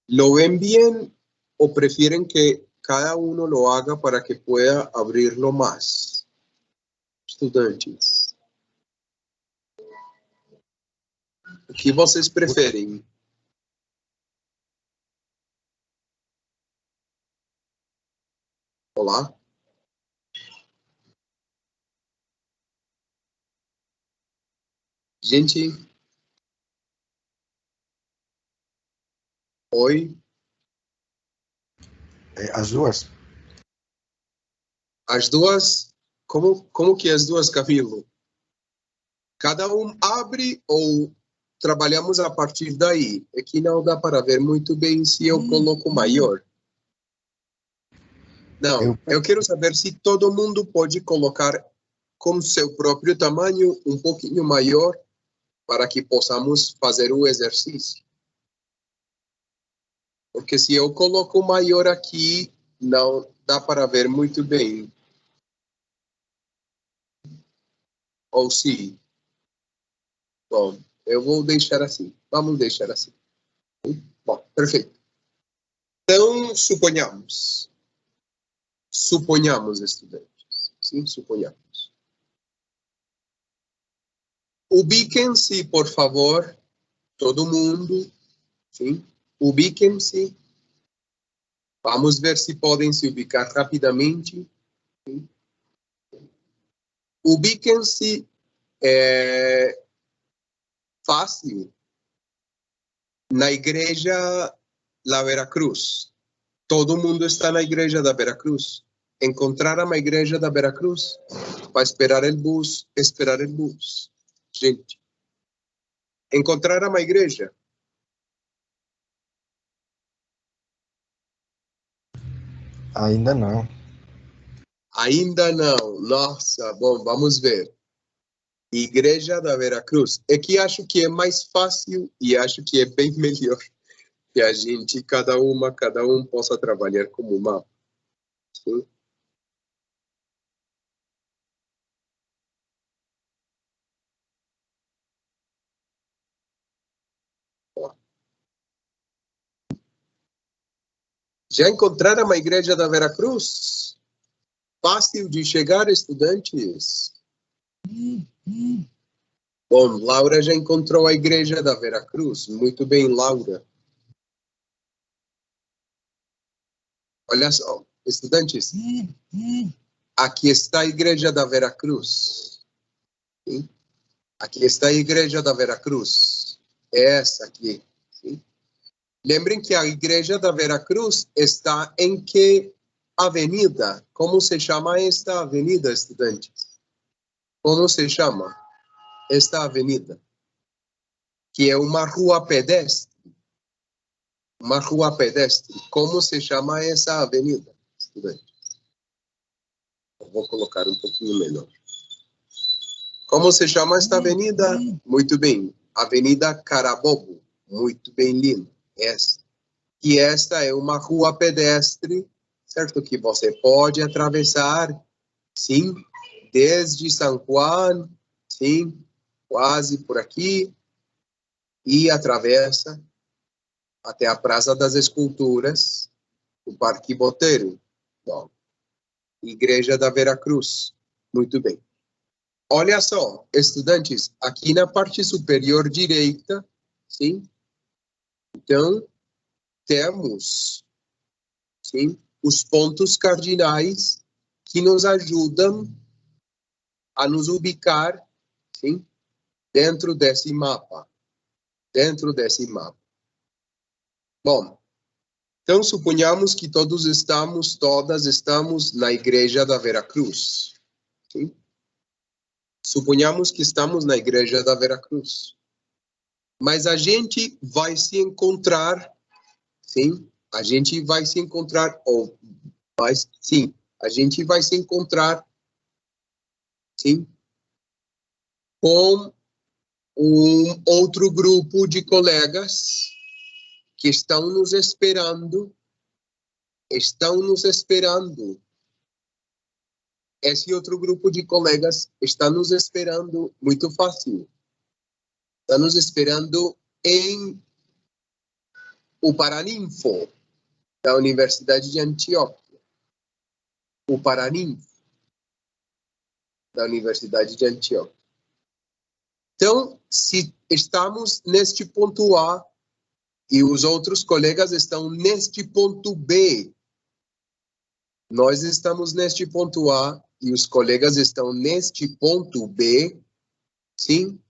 ¿Lo ven bien ¿O prefieren que cada uno lo haga para que pueda abrirlo más? Estudantes. O que vocês preferem? Olá? Gente? Oi? As duas? As duas? Como que as duas, Camilo? Cada um abre ou trabalhamos a partir daí? É que não dá para ver muito bem se eu coloco maior. Não, eu quero saber se todo mundo pode colocar com seu próprio tamanho um pouquinho maior para que possamos fazer o exercício. Porque se eu coloco maior aqui, não dá para ver muito bem. Ou sim. Bom, eu vou deixar assim. Vamos deixar assim. Bom, perfeito. Então, suponhamos, estudantes. Sim, suponhamos. Ubiquem-se, por favor, todo mundo. Sim, ubiquem-se. Vamos ver se podem se ubicar rapidamente. Sim. Ubiquem-se. Fácil. Na igreja La Veracruz. Todo mundo está na igreja da Veracruz. Encontraram a igreja da Veracruz? Para esperar o bus. Gente. Encontraram a igreja? Ainda não. Ainda não. Nossa, bom, vamos ver. Igreja da Veracruz. É que acho que é mais fácil e acho que é bem melhor que a gente, cada um possa trabalhar como mapa. Sim? Já encontraram a igreja da Veracruz? Fácil de chegar, estudantes? Bom, Laura já encontrou a igreja da Veracruz. Muito bem, Laura. Olha só, estudantes. Aqui está a igreja da Veracruz. Sim? Aqui está a igreja da Veracruz. Essa aqui. Sim? Lembrem que a igreja da Veracruz está em que avenida? Como se chama esta avenida, estudantes? Como se chama esta avenida? Que é uma rua pedestre. Uma rua pedestre. Como se chama essa avenida, estudantes? Eu vou colocar um pouquinho melhor. Como se chama esta avenida? Muito bem. Avenida Carabobo. Muito bem, lindo. Essa. E esta é uma rua pedestre, certo? Que você pode atravessar, sim, desde São Juan, sim, quase por aqui, e atravessa até a Praça das Esculturas, o Parque Botelho. Bom, Igreja da Veracruz. Muito bem. Olha só, estudantes, aqui na parte superior direita, sim? Então, temos, sim, os pontos cardinais que nos ajudam a nos ubicar, sim, dentro desse mapa. Bom, então suponhamos que todas estamos na igreja da Veracruz. Sim? Suponhamos que estamos na igreja da Veracruz. Mas a gente vai se encontrar, sim? A gente vai se encontrar, sim, com um outro grupo de colegas que estão nos esperando. Esse outro grupo de colegas está nos esperando muito fácil. Está nos esperando em o Paraninfo. da Universidade de Antioquia. O Paraninfo, da Universidade de Antioquia. Então, se estamos neste ponto A e os outros colegas estão neste ponto B, nós estamos neste ponto A e os colegas estão neste ponto B, sim?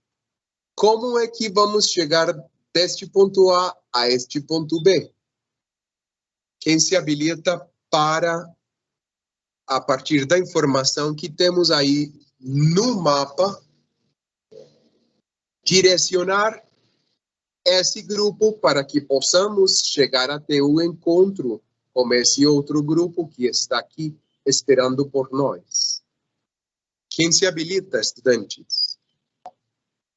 Como é que vamos chegar deste ponto a este ponto B? Quem se habilita para, a partir da informação que temos aí no mapa, direcionar esse grupo para que possamos chegar até o encontro com esse outro grupo que está aqui esperando por nós. Quem se habilita, estudantes,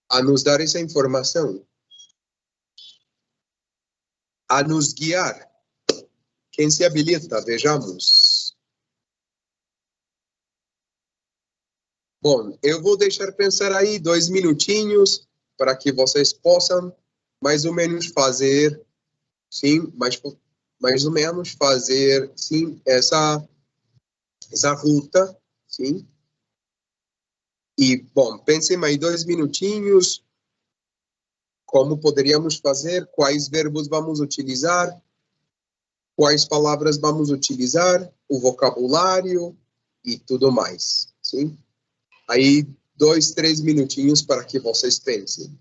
a nos dar essa informação, a nos guiar? Quem se habilita? Vejamos. Bom, eu vou deixar pensar aí 2 minutinhos para que vocês possam mais ou menos fazer, sim, mais ou menos fazer, sim, essa ruta, sim. E, bom, pensem aí 2 minutinhos, como poderíamos fazer, quais verbos vamos utilizar, quais palavras vamos utilizar, o vocabulário e tudo mais, sim? Aí, 2, 3 minutinhos para que vocês pensem.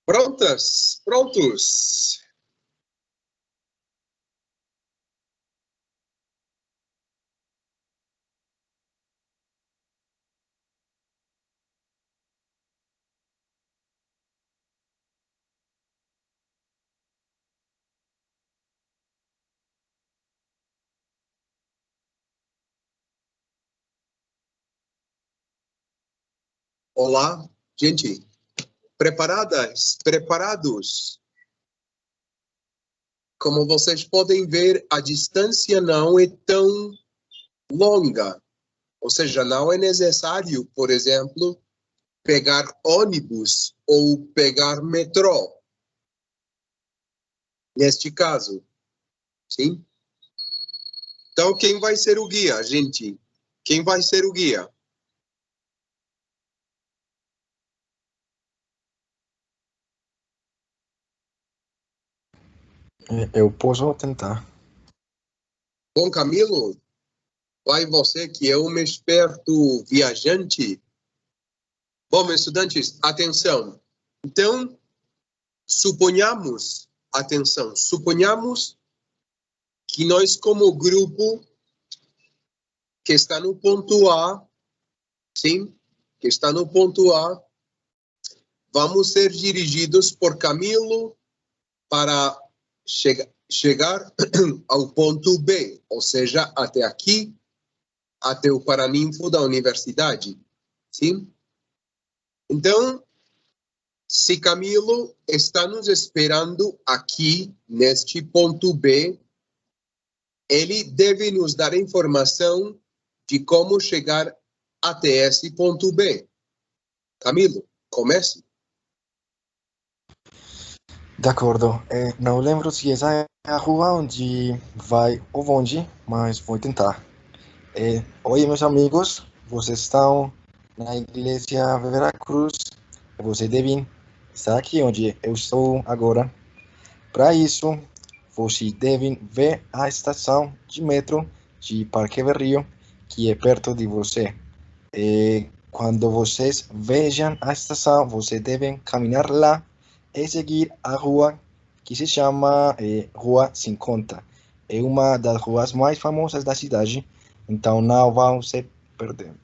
Prontas? Prontos? Olá, gente. Preparadas? Preparados? Como vocês podem ver, a distância não é tão longa. Ou seja, não é necessário, por exemplo, pegar ônibus ou pegar metrô. Neste caso, sim? Então, quem vai ser o guia, gente? Quem vai ser o guia? Eu posso tentar. Bom, Camilo, vai você que é um esperto viajante. Bom, estudantes, atenção. Então, suponhamos que nós, como grupo que está no ponto A, sim, que está no ponto A, vamos ser dirigidos por Camilo para chegar ao ponto B, ou seja, até aqui, até o Paraninfo da universidade, sim? Então, se Camilo está nos esperando aqui, neste ponto B, ele deve nos dar informação de como chegar até esse ponto B. Camilo, comece. D'accordo, non lembro se essa a rua onde vai o bonde, mas vou tentar. Oi, meus amigos, vocês estão na igreja Veracruz. Vocês devem estar aqui onde eu estou agora. Para isso, vocês devem ver a estação de metrô de Parque Berrio, que é perto de você. Quando vocês vejam a estação, vocês devem caminhar lá e seguir a rua que se chama Rua 50. É uma das ruas mais famosas da cidade, então não vão se perder.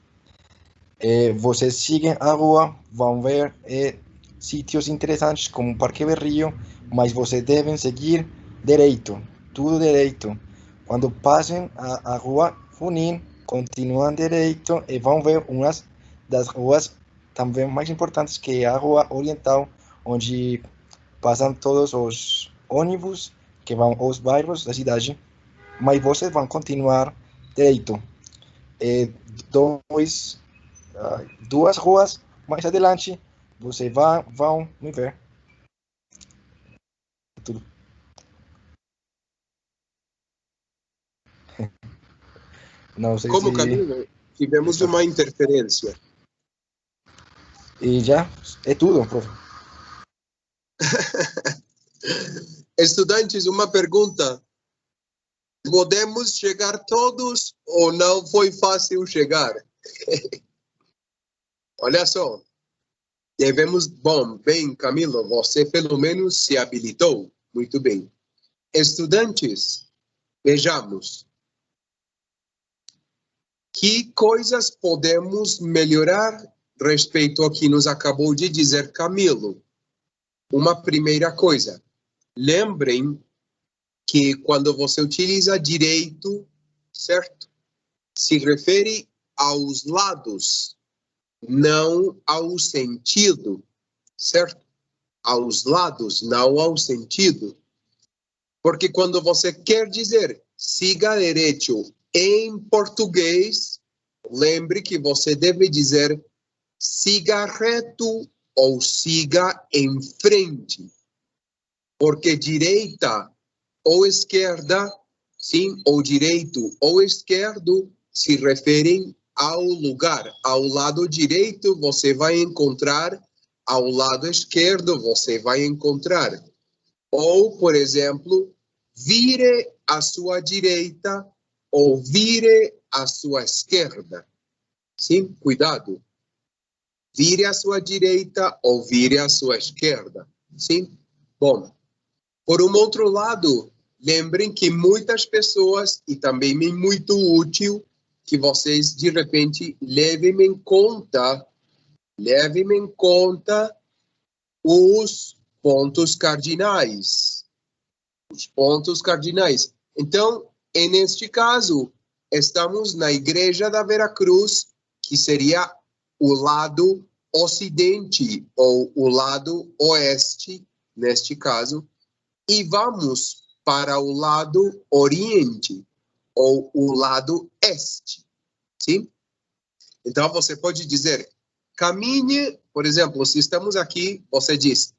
Vocês seguem a rua, vão ver sítios interessantes como Parque Berrio, mas vocês devem seguir direito, tudo direito. Quando passem a rua Junín, continuam direito e vão ver umas das ruas também mais importantes, que é a Rua Oriental, onde passam todos os ônibus que vão aos bairros da cidade, mas vocês vão continuar direito. Duas ruas mais adiante, vocês vão me ver. Tudo. Não sei Como se... Camilo, tivemos uma interferência. E já é tudo, prof. Estudantes, uma pergunta. Podemos chegar todos ou não foi fácil chegar? Olha só. Devemos... Bom, bem, Camilo, você pelo menos se habilitou. Muito bem. Estudantes, vejamos. Que coisas podemos melhorar respeito ao que nos acabou de dizer Camilo? Uma primeira coisa, lembrem que quando você utiliza direito, certo? Se refere aos lados, não ao sentido, certo? Aos lados, não ao sentido. Porque quando você quer dizer siga direito em português, lembre que você deve dizer siga reto ou siga em frente. Porque direita ou esquerda, sim, ou direito ou esquerdo, se referem ao lugar. Ao lado direito você vai encontrar, ao lado esquerdo você vai encontrar. Ou, por exemplo, vire à sua direita ou vire à sua esquerda. Sim, cuidado. Vire à sua direita ou vire à sua esquerda. Sim? Bom, por um outro lado, lembrem que muitas pessoas, e também é muito útil, que vocês, de repente, levem em conta os pontos cardinais. Os pontos cardinais. Então, neste caso, estamos na Igreja da Veracruz, que seria o lado ocidente ou o lado oeste, neste caso, e vamos para o lado oriente ou o lado este, sim? Então, você pode dizer, caminhe, por exemplo, se estamos aqui, você diz,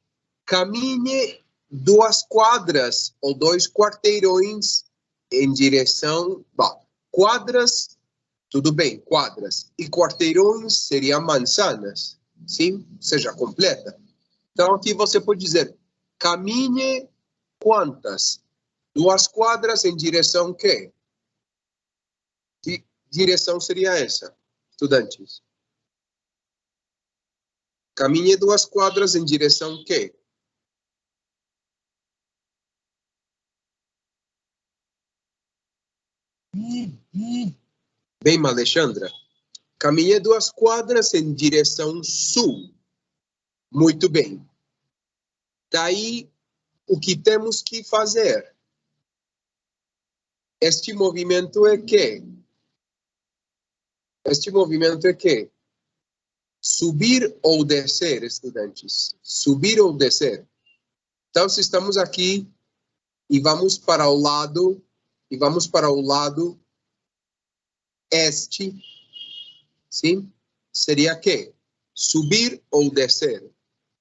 caminhe 2 quadras ou 2 quarteirões em direção... Bom, quadras, tudo bem, quadras. E quarteirões seriam manzanas, sim? Seja completa. Então, aqui você pode dizer, caminhe quantas? 2 quadras em direção quê? Que direção seria essa, estudantes? Caminhe 2 quadras em direção quê? Bem, Alexandra. Caminhe 2 quadras em direção sul. Muito bem. Daí, o que temos que fazer? Este movimento é quê? Este movimento é quê? Subir ou descer, estudantes? Subir ou descer? Então, se estamos aqui e vamos para o lado este, sim? Seria quê? Subir ou descer?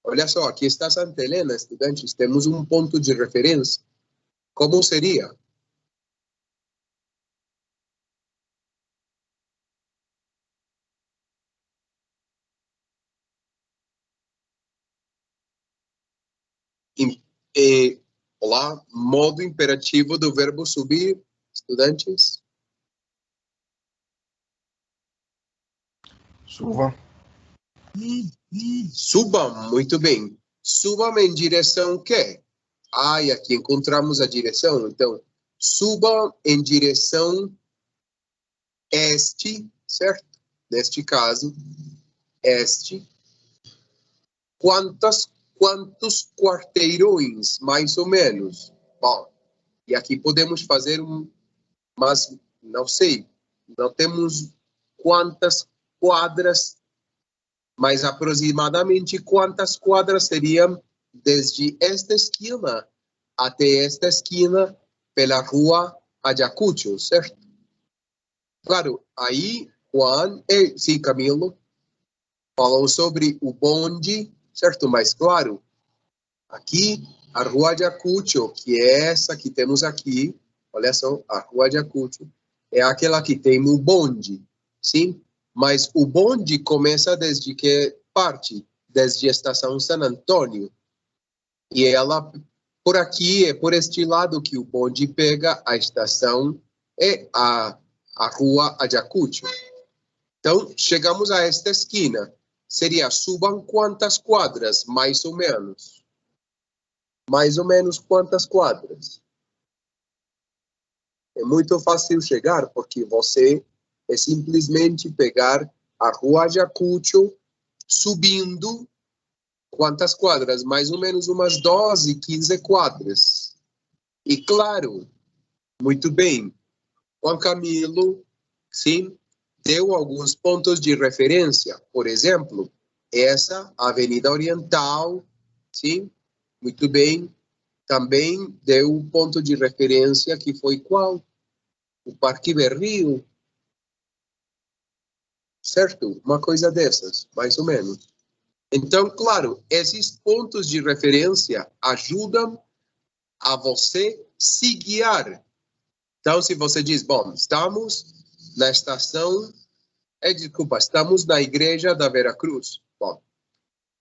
Olha só, aqui está Santa Helena, estudantes, temos um ponto de referência. ¿Cómo sería? Olá, modo imperativo do verbo subir, estudantes. Suba. Subam, muito bem. Subam em direção quê? E aqui encontramos a direção. Então, subam em direção este, certo? Neste caso, este. Quantos quarteirões, mais ou menos? Bom, e aqui podemos fazer mas não sei, não temos quantas quadras, mas aproximadamente quantas quadras seriam desde esta esquina até esta esquina pela rua Ayacucho, certo? Claro, aí Juan, sim, Camilo, falou sobre o bonde, certo? Mas, claro, aqui, a Rua Ayacucho, que é essa que temos aqui, olha só, a Rua Ayacucho, é aquela que tem o bonde, sim? Mas o bonde começa desde que parte? Desde a Estação San Antônio. E ela, por aqui, é por este lado que o bonde pega a estação, é a Rua Ayacucho. Então, chegamos a esta esquina. Seria, subam quantas quadras, mais ou menos? Mais ou menos quantas quadras? É muito fácil chegar, porque você é simplesmente pegar a Rua Ayacucho, subindo quantas quadras? Mais ou menos umas 12, 15 quadras. E claro, muito bem, Juan Camilo, sim, deu alguns pontos de referência. Por exemplo, essa Avenida Oriental, sim, muito bem. Também deu um ponto de referência que foi qual? O Parque Berrio, certo? Uma coisa dessas, mais ou menos. Então, claro, esses pontos de referência ajudam a você se guiar. Então, se você diz, bom, estamos na estação, desculpa, estamos na igreja da Veracruz. Bom,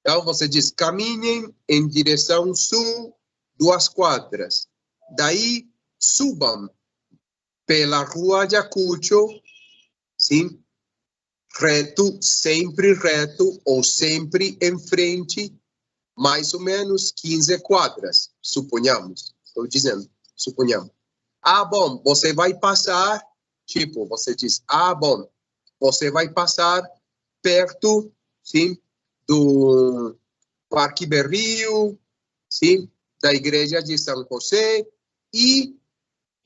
então você diz, caminhem em direção sul 2 quadras. Daí, subam pela Rua Ayacucho, sim, reto, ou sempre em frente, mais ou menos 15 quadras, suponhamos. Estou dizendo, suponhamos. Bom, você vai passar, tipo, você diz, bom, você vai passar perto, sim, do Parque Berrio, sim, da Igreja de São José, e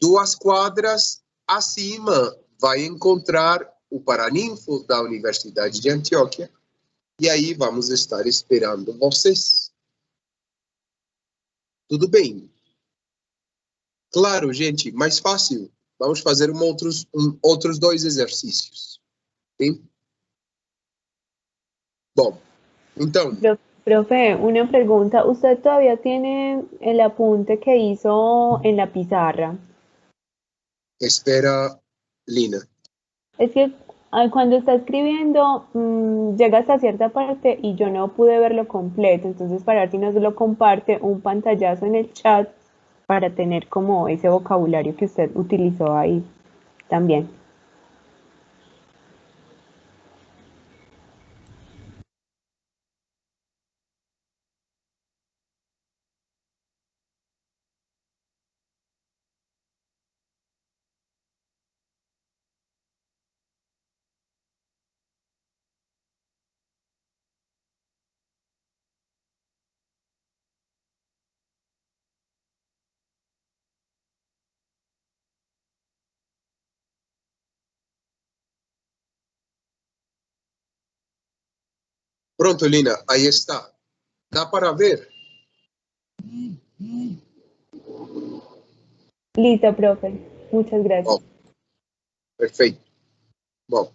2 quadras acima vai encontrar o Paraninfo da Universidade de Antioquia. E aí vamos estar esperando vocês. Tudo bem? Claro, gente, mais fácil. Vamos fazer outros 2 exercícios. Sim? Bom, então, Profe, una pregunta. ¿Usted todavía tiene el apunte que hizo en la pizarra? espera, Lina. Es que cuando está escribiendo, llega hasta cierta parte y yo no pude verlo completo. Entonces, para ver si nos lo comparte un pantallazo en el chat para tener como ese vocabulario que usted utilizó ahí también. Pronto, Lina, ahí está. ¿Da para ver? Listo, profe. Muchas gracias. Bom, perfeito. Bom,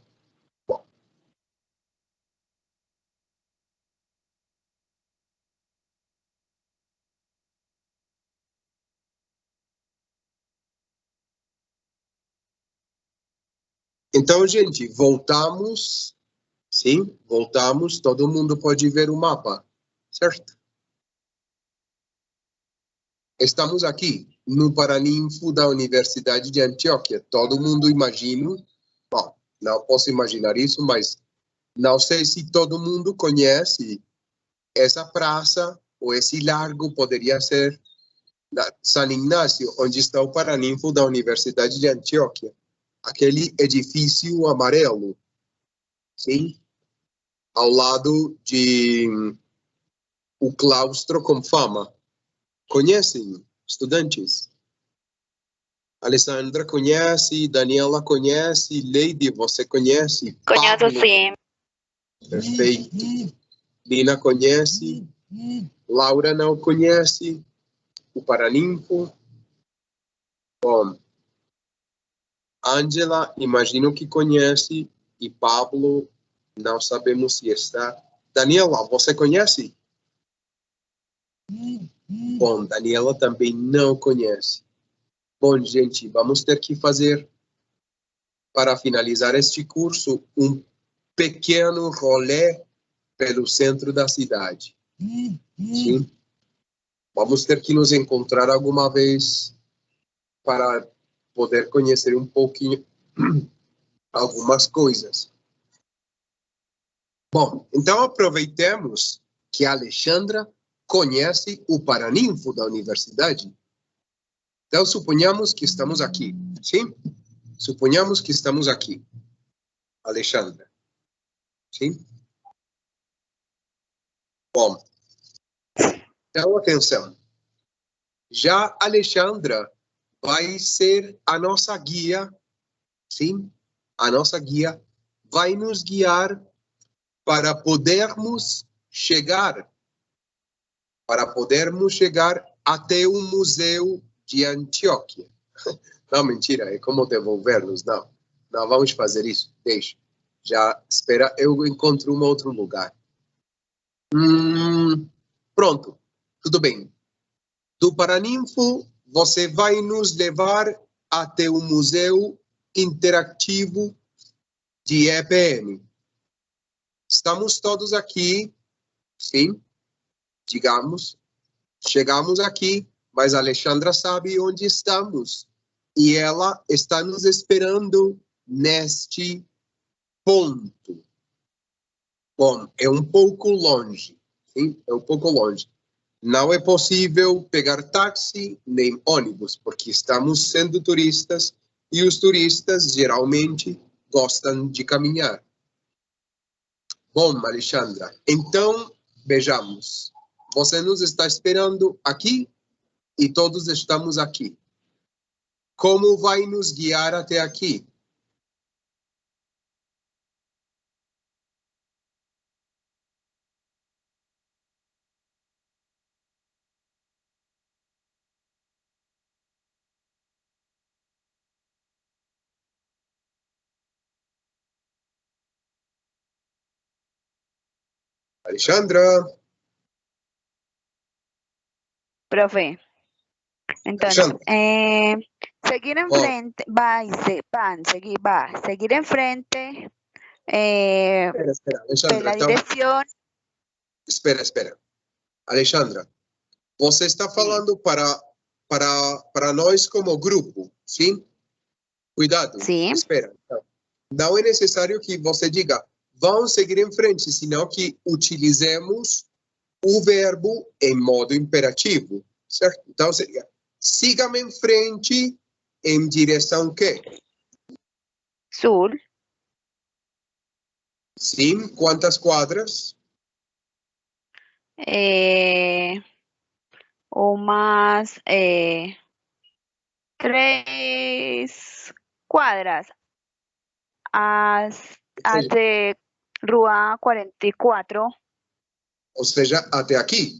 Então, gente, voltamos. Sim, voltamos. Todo mundo pode ver o mapa, certo? Estamos aqui no Paraninfo da Universidade de Antioquia. Todo mundo imagina. Bom, não posso imaginar isso, mas não sei se todo mundo conhece essa praça ou esse largo, poderia ser San Ignacio, onde está o Paraninfo da Universidade de Antioquia. Aquele edifício amarelo, sim? Ao lado de o claustro com fama. Conhecem, estudantes? Alessandra conhece, Daniela conhece, Lady, você conhece? Conheço, Pablo, sim. perfeito. Lina conhece, Laura não conhece, o Paraninfo. Bom, Ângela, imagino que conhece, e Pablo, não sabemos se está. Daniela, você conhece? Bom, Daniela também não conhece. Bom, gente, vamos ter que fazer, para finalizar este curso, um pequeno rolê pelo centro da cidade. Sim? Vamos ter que nos encontrar alguma vez para poder conhecer um pouquinho algumas coisas. Bom, então aproveitemos que a Alexandra conhece o Paraninfo da universidade. Então, suponhamos que estamos aqui, sim? Suponhamos que estamos aqui, Alexandra. Sim? Bom, então atenção. Já a Alexandra vai ser a nossa guia, sim? A nossa guia vai nos guiar para podermos chegar até o Museu de Antioquia. Não, mentira, é como devolver-nos, não. Não vamos fazer isso, deixa. Já, espera, eu encontro um outro lugar. Pronto, tudo bem. Do Paraninfo, você vai nos levar até o Museu Interativo de EPM. Estamos todos aqui, sim, digamos, chegamos aqui, mas a Alexandra sabe onde estamos. E ela está nos esperando neste ponto. Bom, é um pouco longe, sim? É um pouco longe. Não é possível pegar táxi nem ônibus, porque estamos sendo turistas e os turistas geralmente gostam de caminhar. Bom, Alexandra, então vejamos. Você nos está esperando aqui e todos estamos aqui. Como vai nos guiar até aqui? Alexandra? Profe, entonces, Alexandra. seguir enfrente, seguir enfrente, Espera, Alexandra, la então, dirección. espera. Alexandra, você está falando para nós como grupo, sim? Cuidado, Sim. espera. Não é necessário que você diga, vamos seguir em frente, senão que utilizemos o verbo em modo imperativo, certo? Então, seria, siga-me em frente em direção quê? Sur. Sim, quantas quadras? Umas 3 cuadras até Rua 44. Ou seja, até aqui.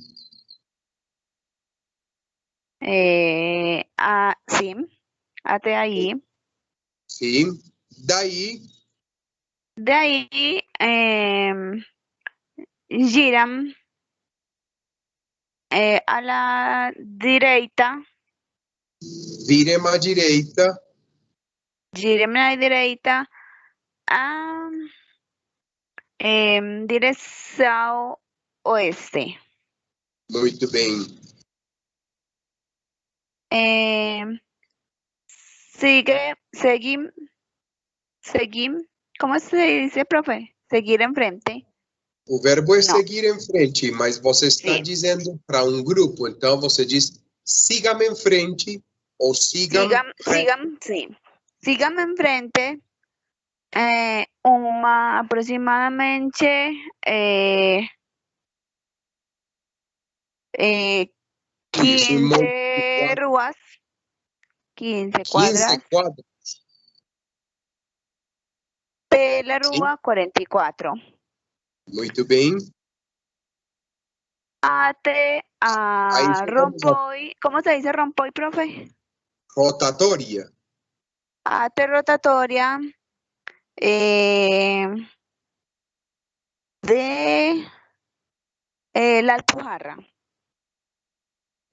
Sim, até aí. Sim. Daí, giram a la direita. virem à direita. Girem à direita direção oeste. Muito bem. Seguir, ¿cómo se dice, profe? Seguir en frente. O verbo é Não. seguir em frente, mas você está Sim. dizendo para um grupo, então você diz siga-me em frente ou siga-me Sígame en frente. Aproximadamente 15 ruas, 15 cuadras, 15 quadras. pela rua 44. Muito bem. Até Aí a chegamos a Rompoy, ¿cómo se dice Rompoy, profe? rotatória. Até rotatoria de la Alpujarra.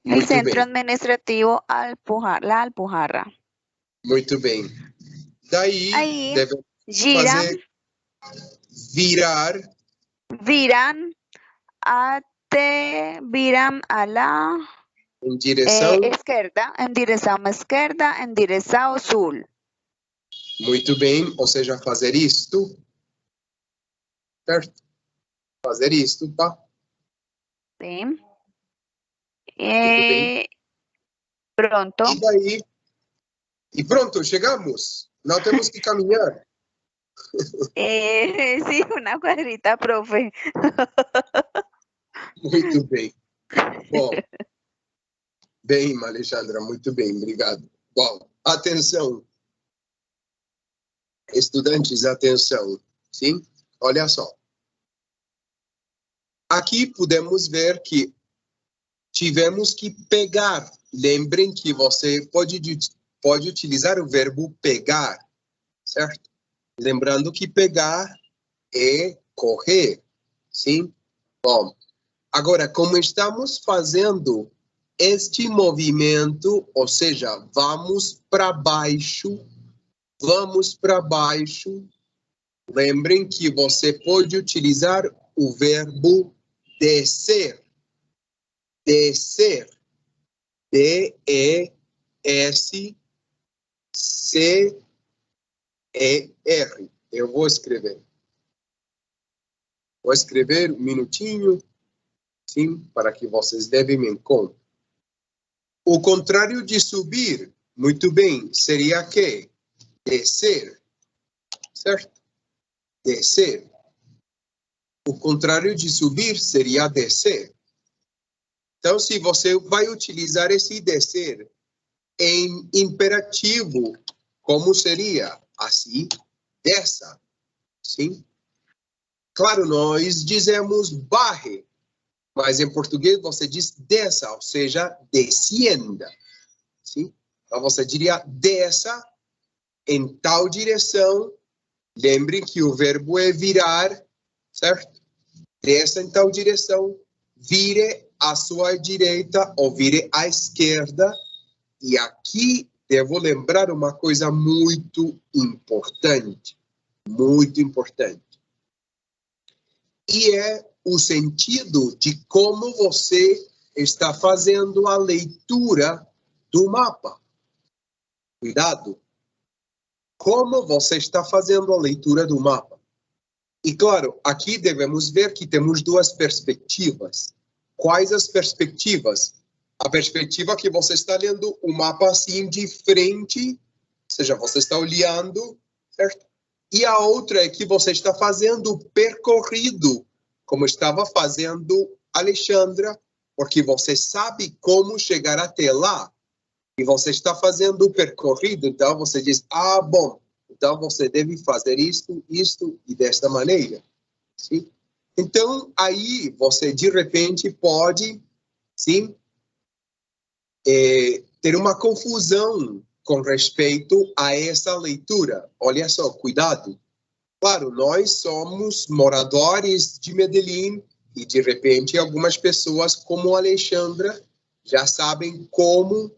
El Muito centro bem. administrativo La Alpujarra. Muito bem. Daí Aí, devemos giran, fazer virar viran a la em direção. esquerda, en direção sul. Muito bem, ou seja, fazer isto. Certo? Fazer isto, tá? Sim. bem. Pronto. E daí? E pronto, chegamos. Não temos que caminhar. Sí, una cuadrita, profe. Muito bem. Bom. Bem, Alexandra, muito bem, obrigado. Bom, atenção. Estudantes, atenção. Sim? Olha só. Aqui podemos ver que tivemos que pegar. Lembrem que você pode utilizar o verbo pegar, certo? Lembrando que pegar é correr, sim? Bom, agora, como estamos fazendo este movimento, ou seja, vamos para baixo, lembrem que você pode utilizar o verbo descer. Descer. D-E-S-C-E-R. Eu vou escrever. Vou escrever um minutinho, sim, para que vocês levem em conta. O contrário de subir, muito bem, seria que? Descer. Certo? Descer. O contrário de subir seria descer. Então, se você vai utilizar esse descer em imperativo, como seria? Assim, desça. Sim? Claro, nós dizemos barre, mas em português você diz desça, ou seja, descienda. Sim? Então, você diria desça em tal direção. Lembrem que o verbo é virar, certo? Desça em tal direção, vire à sua direita ou vire à esquerda. E aqui devo lembrar uma coisa muito importante. Muito importante. E é o sentido de como você está fazendo a leitura do mapa. Cuidado. Como você está fazendo a leitura do mapa. E, claro, aqui devemos ver que temos duas perspectivas. Quais as perspectivas? A perspectiva que você está lendo o mapa assim de frente, ou seja, você está olhando, certo? E a outra é que você está fazendo o percorrido, como estava fazendo Alexandra, porque você sabe como chegar até lá. E você está fazendo o percorrido, então você diz, ah, bom, então você deve fazer isto e desta maneira. Sim? Então, aí você, de repente, pode, sim, ter uma confusão com respeito a essa leitura. Olha só, cuidado. Claro, nós somos moradores de Medellín e, de repente, algumas pessoas como Alexandra já sabem como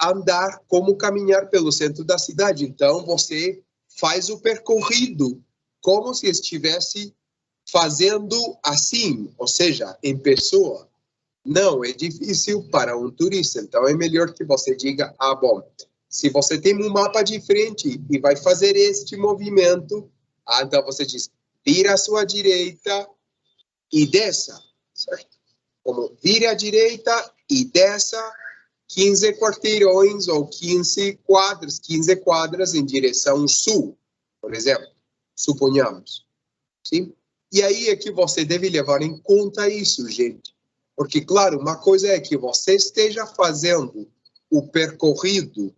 andar, como caminhar pelo centro da cidade. Então, você faz o percorrido como se estivesse fazendo assim, ou seja, em pessoa. Não, é difícil para um turista. Então, é melhor que você diga, bom, se você tem um mapa de frente e vai fazer este movimento, então você diz, vira à sua direita e desça, certo? Como vire à direita e desça 15 quarteirões ou 15 quadras em direção sul, por exemplo, suponhamos. Sim? E aí é que você deve levar em conta isso, gente. Porque, claro, uma coisa é que você esteja fazendo o percorrido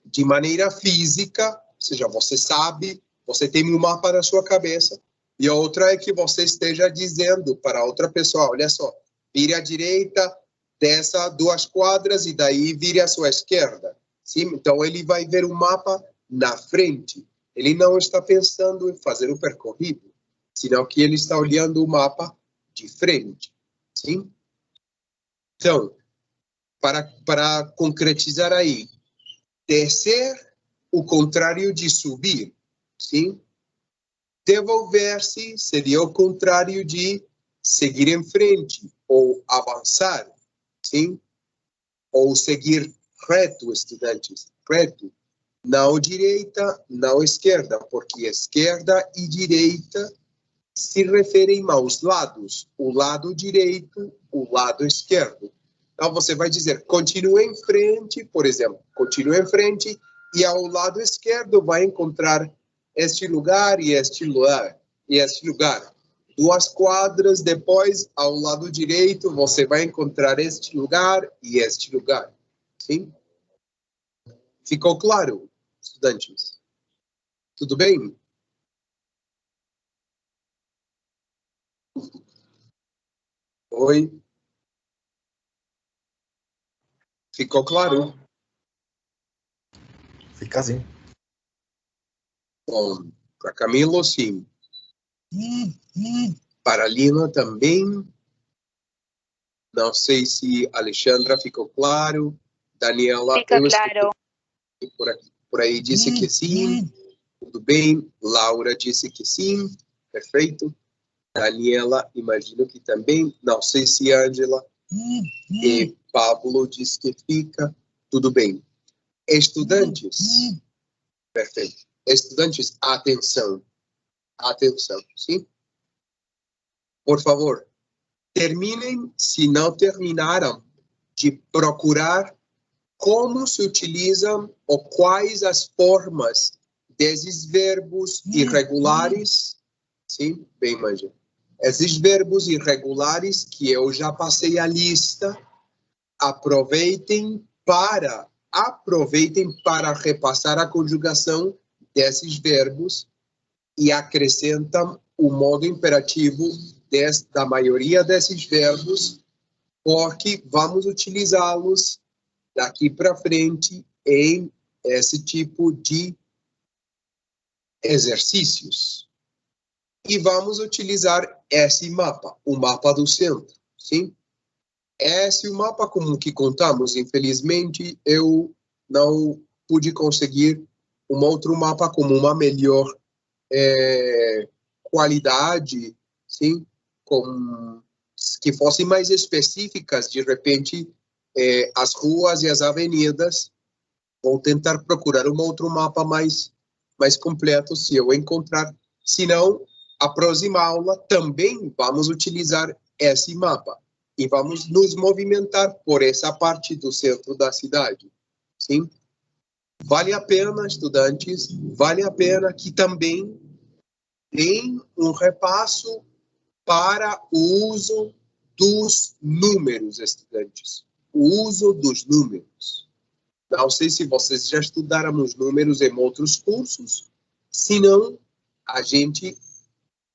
de maneira física, ou seja, você sabe, você tem um mapa na sua cabeça, e a outra é que você esteja dizendo para a outra pessoa, olha só, vire à direita, desça 2 quadras e daí vire à sua esquerda. Sim? Então, ele vai ver o mapa na frente. Ele não está pensando em fazer o percorrido, senão que ele está olhando o mapa de frente. Sim? Então, para concretizar aí, descer o contrário de subir, sim? Devolver-se seria o contrário de seguir em frente ou avançar, sim? Ou seguir reto, estudantes, reto. Não direita, não esquerda, porque esquerda e direita se referem aos lados, o lado direito, o lado esquerdo. Então, você vai dizer, continue em frente, por exemplo, continue em frente e ao lado esquerdo vai encontrar este lugar e este lugar, e este lugar. 2 quadras depois, ao lado direito, você vai encontrar este lugar e este lugar. Sim? Ficou claro, estudantes? Tudo bem? Oi? Ficou claro? Fica assim. Bom, para Camilo, sim. Para Lina também. Não sei se Alexandra ficou claro. Daniela, Fica claro. Por aí disse que sim. Tudo bem. Laura disse que sim. Perfeito. Daniela, imagino que também. Não sei se Ângela. E Pablo disse que fica. Tudo bem. Estudantes. Perfeito. Estudantes, atenção. Atenção, sim? Por favor, terminem, se não terminaram, de procurar como se utilizam ou quais as formas desses verbos irregulares, sim? Bem, imagina. Esses verbos irregulares que eu já passei a lista, aproveitem para repassar a conjugação desses verbos e acrescentam o modo imperativo da maioria desses verbos, porque vamos utilizá-los daqui para frente em esse tipo de exercícios. E vamos utilizar esse mapa, o mapa do centro, sim? Esse é o mapa comum que contamos. Infelizmente, eu não pude conseguir um outro mapa com uma melhor qualidade, sim, com que fossem mais específicas. De repente, as ruas e as avenidas. Vou tentar procurar um outro mapa mais completo, se eu encontrar. Se não, a próxima aula também vamos utilizar esse mapa e vamos nos movimentar por essa parte do centro da cidade, sim? Vale a pena, estudantes, vale a pena que também tem um repasso para o uso dos números, estudantes. O uso dos números. Não sei se vocês já estudaram os números em outros cursos. Se não, a gente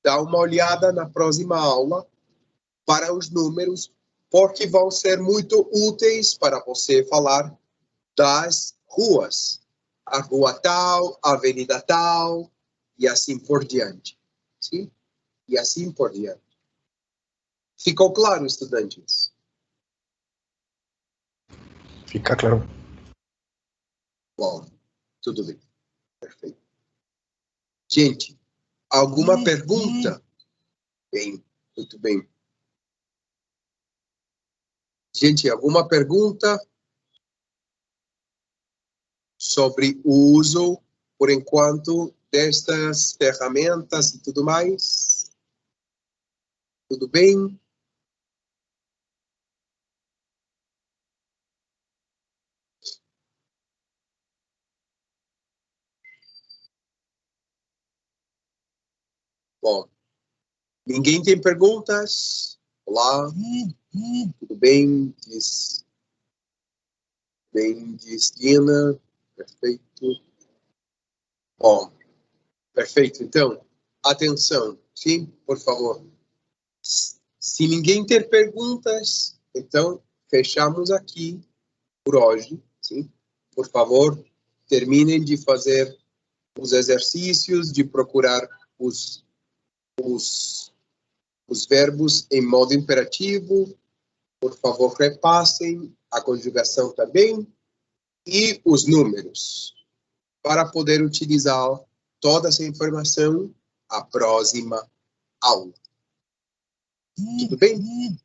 dá uma olhada na próxima aula para os números, porque vão ser muito úteis para você falar das ruas. A rua tal, a avenida tal, e assim por diante. Sim? E assim por diante. Ficou claro, estudantes? Fica claro. Bom, tudo bem. Perfeito. Gente, alguma pergunta? Bem, muito bem. Gente, alguma pergunta sobre o uso, por enquanto, destas ferramentas e tudo mais? Tudo bem? Bom, ninguém tem perguntas? Olá, tudo bem? Diz Dina. Perfeito. Bom, perfeito. Então, atenção, sim, por favor. Se ninguém ter perguntas, então fechamos aqui por hoje, sim? Por favor, terminem de fazer os exercícios, de procurar os verbos em modo imperativo. Por favor, repassem a conjugação também e os números para poder utilizar toda essa informação a próxima aula. Tudo bem?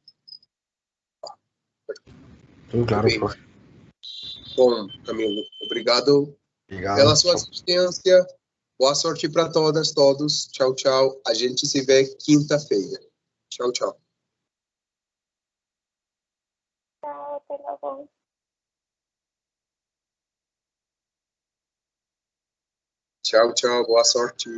Tudo claro, bem. profe. Bom, Camilo, obrigado pela sua assistência. Boa sorte para todas, todos. Tchau, tchau. A gente se vê quinta-feira. Tchau, tchau. Tchau, até logo. Tchau, tchau. Boa sorte.